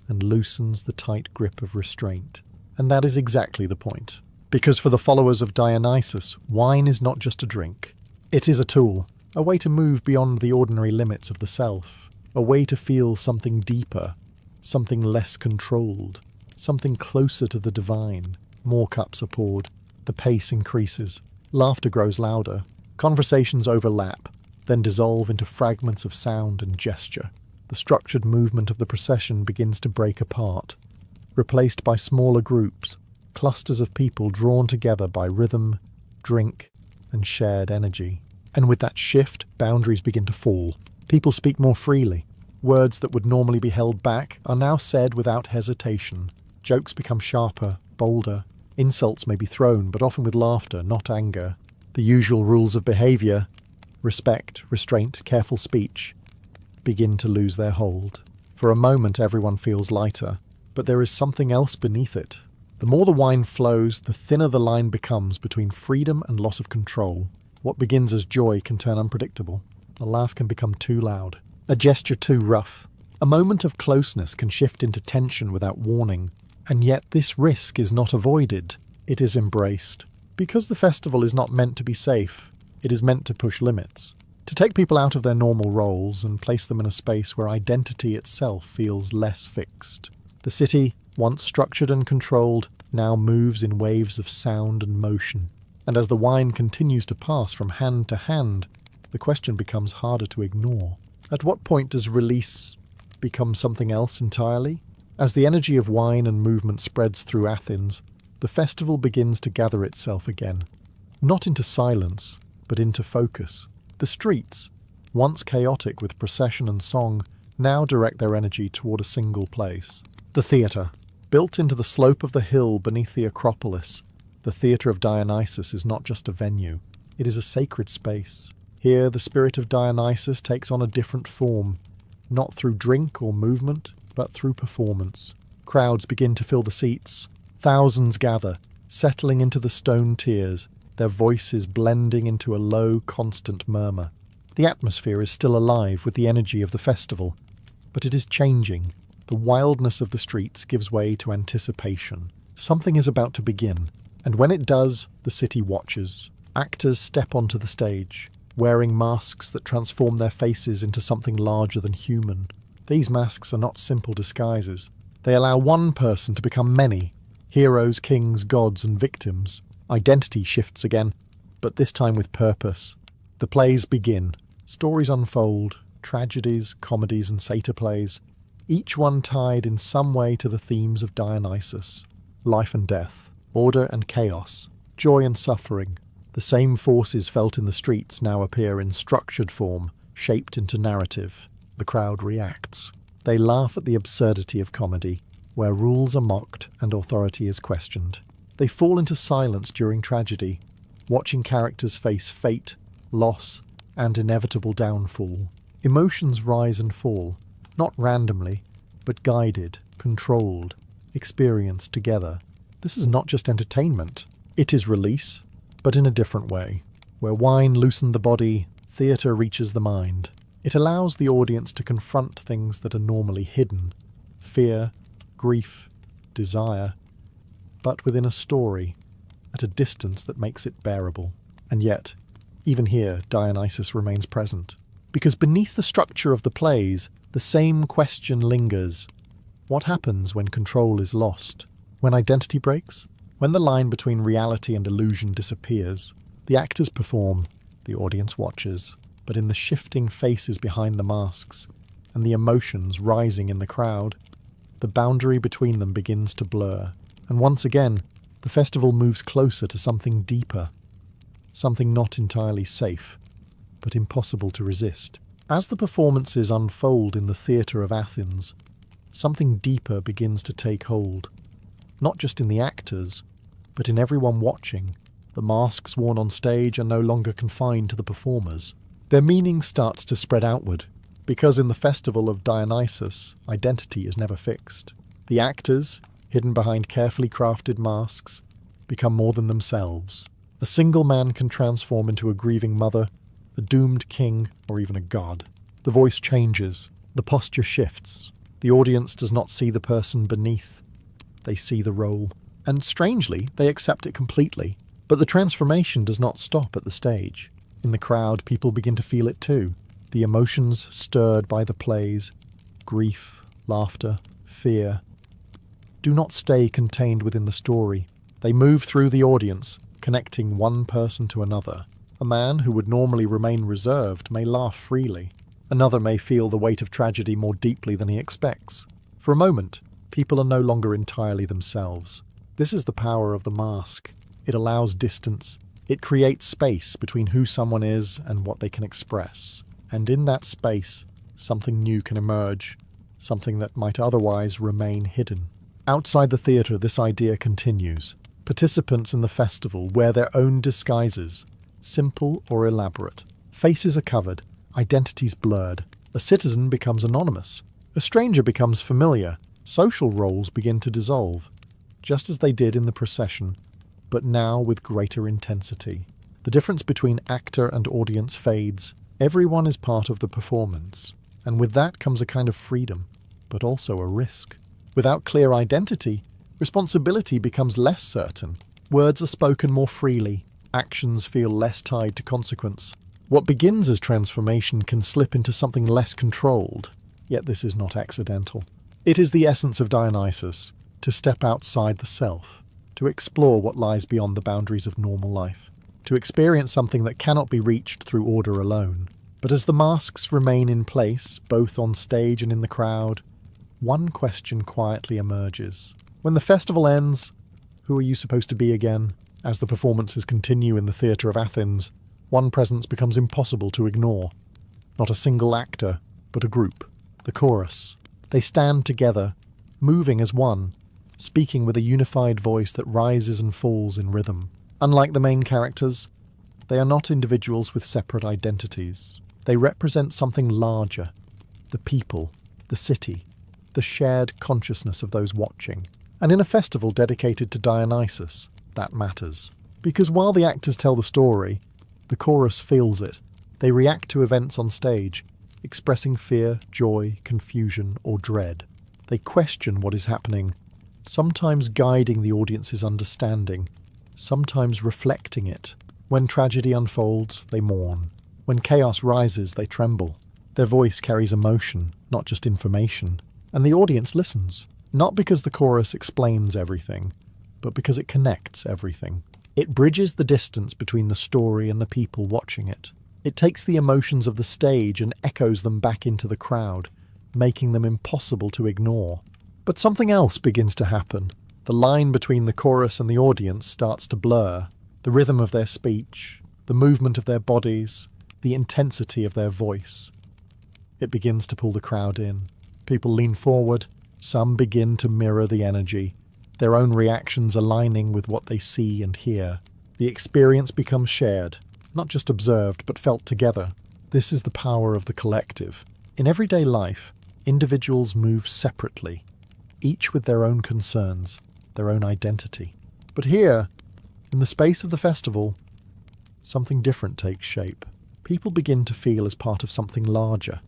and loosens the tight grip of restraint. And that is exactly the point. Because for the followers of Dionysus, wine is not just a drink. It is a tool, a way to move beyond the ordinary limits of the self, a way to feel something deeper, something less controlled, something closer to the divine. More cups are poured. The pace increases. Laughter grows louder. Conversations overlap, then dissolve into fragments of sound and gesture. The structured movement of the procession begins to break apart, replaced by smaller groups, clusters of people drawn together by rhythm, drink, and shared energy. And with that shift, boundaries begin to fall. People speak more freely. Words that would normally be held back are now said without hesitation. Jokes become sharper, bolder. Insults may be thrown, but often with laughter, not anger. The usual rules of behaviour, respect, restraint, careful speech, begin to lose their hold. For a moment everyone feels lighter, but there is something else beneath it. The more the wine flows, the thinner the line becomes between freedom and loss of control. What begins as joy can turn unpredictable. A laugh can become too loud. A gesture too rough. A moment of closeness can shift into tension without warning. And yet this risk is not avoided. It is embraced. Because the festival is not meant to be safe, it is meant to push limits. To take people out of their normal roles and place them in a space where identity itself feels less fixed. The city, once structured and controlled, now moves in waves of sound and motion. And as the wine continues to pass from hand to hand, the question becomes harder to ignore. At what point does release become something else entirely? As the energy of wine and movement spreads through Athens, the festival begins to gather itself again. Not into silence, but into focus. The streets, once chaotic with procession and song, now direct their energy toward a single place. The theatre. Built into the slope of the hill beneath the Acropolis, the Theatre of Dionysus is not just a venue. It is a sacred space. Here the spirit of Dionysus takes on a different form, not through drink or movement, but through performance. Crowds begin to fill the seats. Thousands gather, settling into the stone tiers, their voices blending into a low, constant murmur. The atmosphere is still alive with the energy of the festival, but it is changing. The wildness of the streets gives way to anticipation. Something is about to begin, and when it does, the city watches. Actors step onto the stage, wearing masks that transform their faces into something larger than human. These masks are not simple disguises. They allow one person to become many. Heroes, kings, gods, and victims. Identity shifts again, but this time with purpose. The plays begin. Stories unfold, tragedies, comedies, and satyr plays, each one tied in some way to the themes of Dionysus. Life and death, order and chaos, joy and suffering. The same forces felt in the streets now appear in structured form, shaped into narrative. The crowd reacts. They laugh at the absurdity of comedy, where rules are mocked and authority is questioned. They fall into silence during tragedy, watching characters face fate, loss, and inevitable downfall. Emotions rise and fall, not randomly, but guided, controlled, experienced together. This is not just entertainment. It is release, but in a different way. Where wine loosened the body, theatre reaches the mind. It allows the audience to confront things that are normally hidden. Fear, grief, desire, but within a story, at a distance that makes it bearable. And yet, even here, Dionysus remains present. Because beneath the structure of the plays, the same question lingers. What happens when control is lost? When identity breaks? When the line between reality and illusion disappears? The actors perform, the audience watches, but in the shifting faces behind the masks, and the emotions rising in the crowd, the boundary between them begins to blur. And once again, the festival moves closer to something deeper, something not entirely safe, but impossible to resist. As the performances unfold in the theatre of Athens, something deeper begins to take hold, not just in the actors, but in everyone watching. The masks worn on stage are no longer confined to the performers. Their meaning starts to spread outward, because in the festival of Dionysus, identity is never fixed. The actors, hidden behind carefully crafted masks, become more than themselves. A single man can transform into a grieving mother, a doomed king, or even a god. The voice changes, the posture shifts. The audience does not see the person beneath, they see the role. And strangely, they accept it completely. But the transformation does not stop at the stage. In the crowd, people begin to feel it too. The emotions stirred by the plays, grief, laughter, fear, do not stay contained within the story. They move through the audience, connecting one person to another. A man who would normally remain reserved may laugh freely. Another may feel the weight of tragedy more deeply than he expects. For a moment, people are no longer entirely themselves. This is the power of the mask. It allows distance. It creates space between who someone is and what they can express. And in that space, something new can emerge, something that might otherwise remain hidden. Outside the theatre, this idea continues. Participants in the festival wear their own disguises, simple or elaborate. Faces are covered, identities blurred. A citizen becomes anonymous. A stranger becomes familiar. Social roles begin to dissolve, just as they did in the procession, but now with greater intensity. The difference between actor and audience fades. Everyone is part of the performance, and with that comes a kind of freedom, but also a risk. Without clear identity, responsibility becomes less certain. Words are spoken more freely. Actions feel less tied to consequence. What begins as transformation can slip into something less controlled, yet this is not accidental. It is the essence of Dionysus, to step outside the self, to explore what lies beyond the boundaries of normal life, to experience something that cannot be reached through order alone. But as the masks remain in place, both on stage and in the crowd, one question quietly emerges. When the festival ends, who are you supposed to be again? As the performances continue in the theatre of Athens, one presence becomes impossible to ignore. Not a single actor, but a group, the chorus. They stand together, moving as one, speaking with a unified voice that rises and falls in rhythm. Unlike the main characters, they are not individuals with separate identities. They represent something larger, the people, the city, the shared consciousness of those watching. And in a festival dedicated to Dionysus, that matters. Because while the actors tell the story, the chorus feels it. They react to events on stage, expressing fear, joy, confusion, or dread. They question what is happening, sometimes guiding the audience's understanding, sometimes reflecting it. When tragedy unfolds, they mourn. When chaos rises, they tremble. Their voice carries emotion, not just information. And the audience listens, not because the chorus explains everything, but because it connects everything. It bridges the distance between the story and the people watching it. It takes the emotions of the stage and echoes them back into the crowd, making them impossible to ignore. But something else begins to happen. The line between the chorus and the audience starts to blur. The rhythm of their speech, the movement of their bodies, the intensity of their voice. It begins to pull the crowd in. People lean forward, some begin to mirror the energy, their own reactions aligning with what they see and hear. The experience becomes shared, not just observed, but felt together. This is the power of the collective. In everyday life, individuals move separately, each with their own concerns, their own identity. But here, in the space of the festival, something different takes shape. People begin to feel as part of something larger.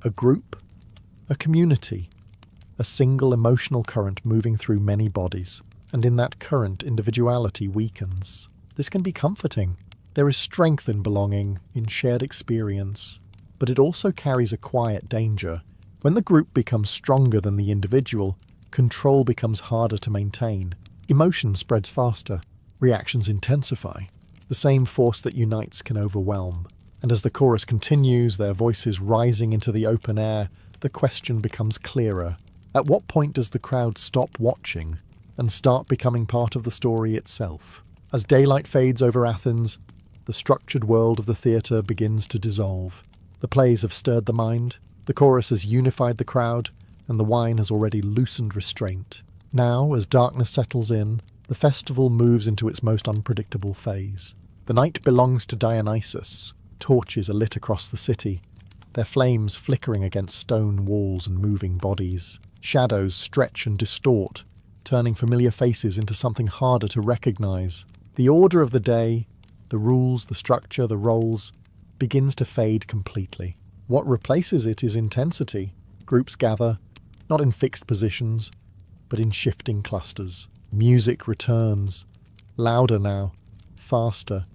A group, a community, a single emotional current moving through many bodies, and in that current individuality weakens. This can be comforting. There is strength in belonging, in shared experience, but it also carries a quiet danger. When the group becomes stronger than the individual, control becomes harder to maintain. Emotion spreads faster. Reactions intensify. The same force that unites can overwhelm. And as the chorus continues, their voices rising into the open air, the question becomes clearer. At what point does the crowd stop watching and start becoming part of the story itself? As daylight fades over Athens, the structured world of the theatre begins to dissolve. The plays have stirred the mind, the chorus has unified the crowd, and the wine has already loosened restraint. Now, as darkness settles in, the festival moves into its most unpredictable phase. The night belongs to Dionysus. Torches are lit across the city, their flames flickering against stone walls and moving bodies. Shadows stretch and distort, turning familiar faces into something harder to recognize. The order of the day, the rules, the structure, the roles, begins to fade completely. What replaces it is intensity. Groups gather, not in fixed positions, but in shifting clusters. Music returns, louder now, faster,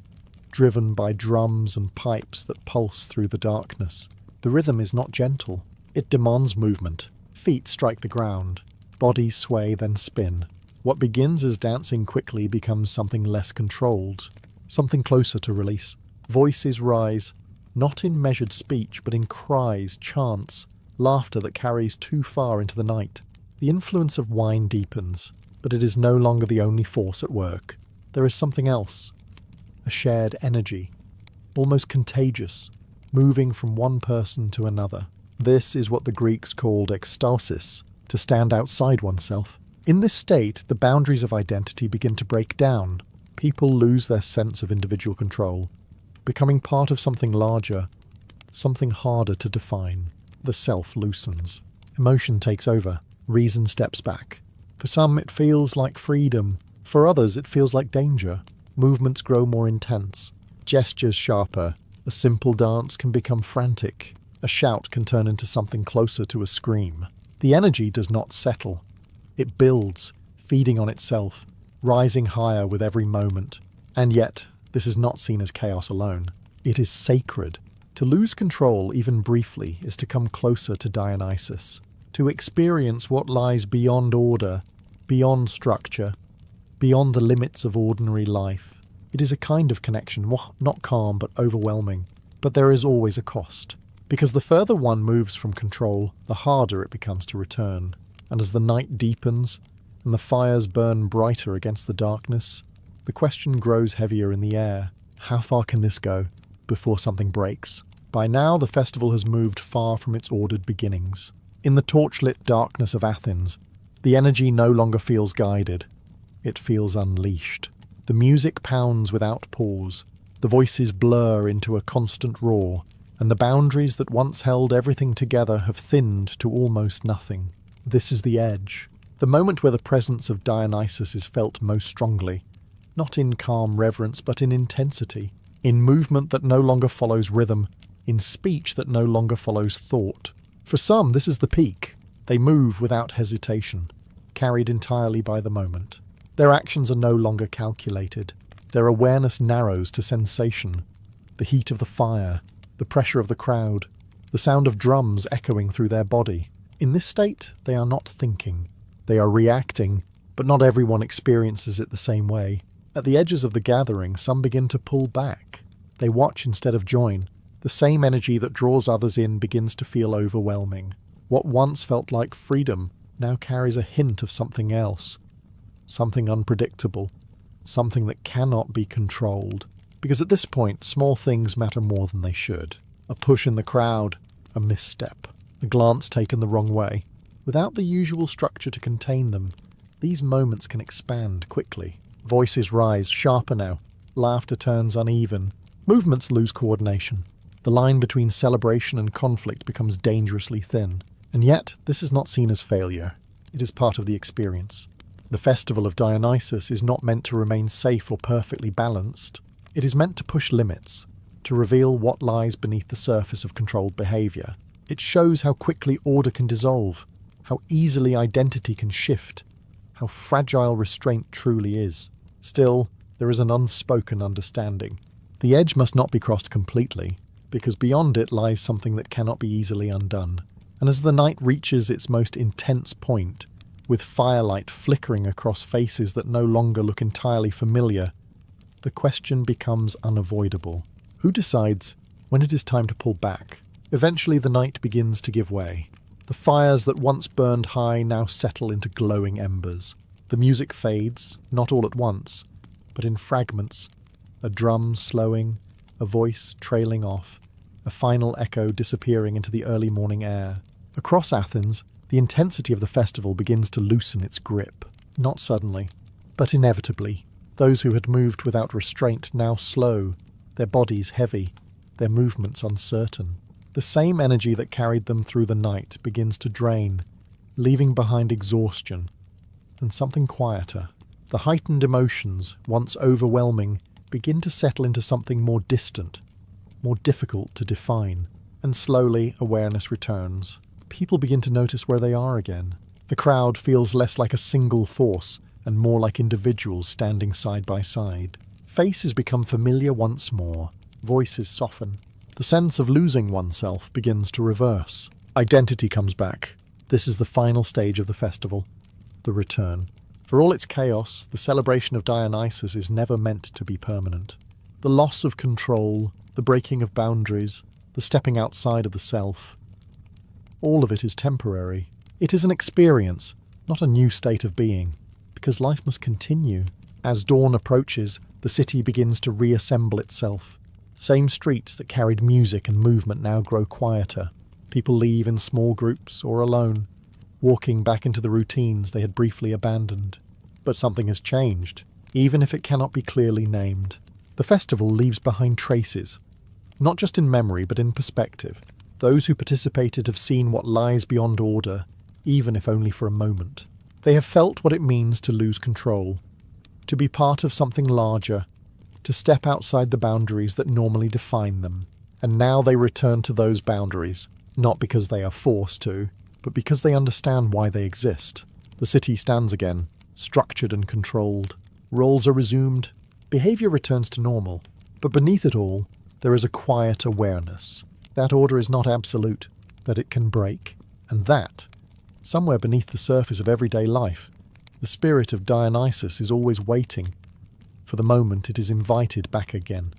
driven by drums and pipes that pulse through the darkness. The rhythm is not gentle. It demands movement. Feet strike the ground. Bodies sway, then spin. What begins as dancing quickly becomes something less controlled, something closer to release. Voices rise, not in measured speech, but in cries, chants, laughter that carries too far into the night. The influence of wine deepens, but it is no longer the only force at work. There is something else. A shared energy, almost contagious, moving from one person to another. This is what the Greeks called ecstasis, to stand outside oneself. In this state, the boundaries of identity begin to break down. People lose their sense of individual control, becoming part of something larger, something harder to define. The self loosens. Emotion takes over. Reason steps back. For some, it feels like freedom. For others, it feels like danger. Movements grow more intense. Gestures sharper. A simple dance can become frantic. A shout can turn into something closer to a scream. The energy does not settle. It builds, feeding on itself, rising higher with every moment. And yet, this is not seen as chaos alone. It is sacred. To lose control, even briefly, is to come closer to Dionysus. To experience what lies beyond order, beyond structure, beyond the limits of ordinary life. It is a kind of connection, not calm but overwhelming. But there is always a cost. Because the further one moves from control, the harder it becomes to return. And as the night deepens, and the fires burn brighter against the darkness, the question grows heavier in the air. How far can this go before something breaks? By now, the festival has moved far from its ordered beginnings. In the torchlit darkness of Athens, the energy no longer feels guided. It feels unleashed. The music pounds without pause. The voices blur into a constant roar, and the boundaries that once held everything together have thinned to almost nothing. This is the edge, the moment where the presence of Dionysus is felt most strongly, not in calm reverence but in intensity, in movement that no longer follows rhythm, in speech that no longer follows thought. For some, this is the peak. They move without hesitation, carried entirely by the moment. Their actions are no longer calculated. Their awareness narrows to sensation, the heat of the fire, the pressure of the crowd, the sound of drums echoing through their body. In this state, they are not thinking. They are reacting, but not everyone experiences it the same way. At the edges of the gathering, some begin to pull back. They watch instead of join. The same energy that draws others in begins to feel overwhelming. What once felt like freedom now carries a hint of something else, something unpredictable, something that cannot be controlled. Because at this point, small things matter more than they should. A push in the crowd, a misstep, a glance taken the wrong way. Without the usual structure to contain them, these moments can expand quickly. Voices rise sharper now. Laughter turns uneven. Movements lose coordination. The line between celebration and conflict becomes dangerously thin. And yet, this is not seen as failure. It is part of the experience. The festival of Dionysus is not meant to remain safe or perfectly balanced. It is meant to push limits, to reveal what lies beneath the surface of controlled behaviour. It shows how quickly order can dissolve, how easily identity can shift, how fragile restraint truly is. Still, there is an unspoken understanding. The edge must not be crossed completely, because beyond it lies something that cannot be easily undone. And as the night reaches its most intense point, with firelight flickering across faces that no longer look entirely familiar, the question becomes unavoidable. Who decides when it is time to pull back? Eventually the night begins to give way. The fires that once burned high now settle into glowing embers. The music fades, not all at once, but in fragments. A drum slowing, a voice trailing off, a final echo disappearing into the early morning air. Across Athens, the intensity of the festival begins to loosen its grip. Not suddenly, but inevitably. Those who had moved without restraint now slow, their bodies heavy, their movements uncertain. The same energy that carried them through the night begins to drain, leaving behind exhaustion and something quieter. The heightened emotions, once overwhelming, begin to settle into something more distant, more difficult to define, and slowly awareness returns. People begin to notice where they are again. The crowd feels less like a single force and more like individuals standing side by side. Faces become familiar once more. Voices soften. The sense of losing oneself begins to reverse. Identity comes back. This is the final stage of the festival, the return. For all its chaos, the celebration of Dionysus is never meant to be permanent. The loss of control, the breaking of boundaries, the stepping outside of the self, all of it is temporary. It is an experience, not a new state of being, because life must continue. As dawn approaches, the city begins to reassemble itself. Same streets that carried music and movement now grow quieter. People leave in small groups or alone, walking back into the routines they had briefly abandoned. But something has changed, even if it cannot be clearly named. The festival leaves behind traces, not just in memory but in perspective. Those who participated have seen what lies beyond order, even if only for a moment. They have felt what it means to lose control, to be part of something larger, to step outside the boundaries that normally define them. And now they return to those boundaries, not because they are forced to, but because they understand why they exist. The city stands again, structured and controlled. Roles are resumed, behaviour returns to normal. But beneath it all, there is a quiet awareness. That order is not absolute, that it can break. And that, somewhere beneath the surface of everyday life, the spirit of Dionysus is always waiting for the moment it is invited back again.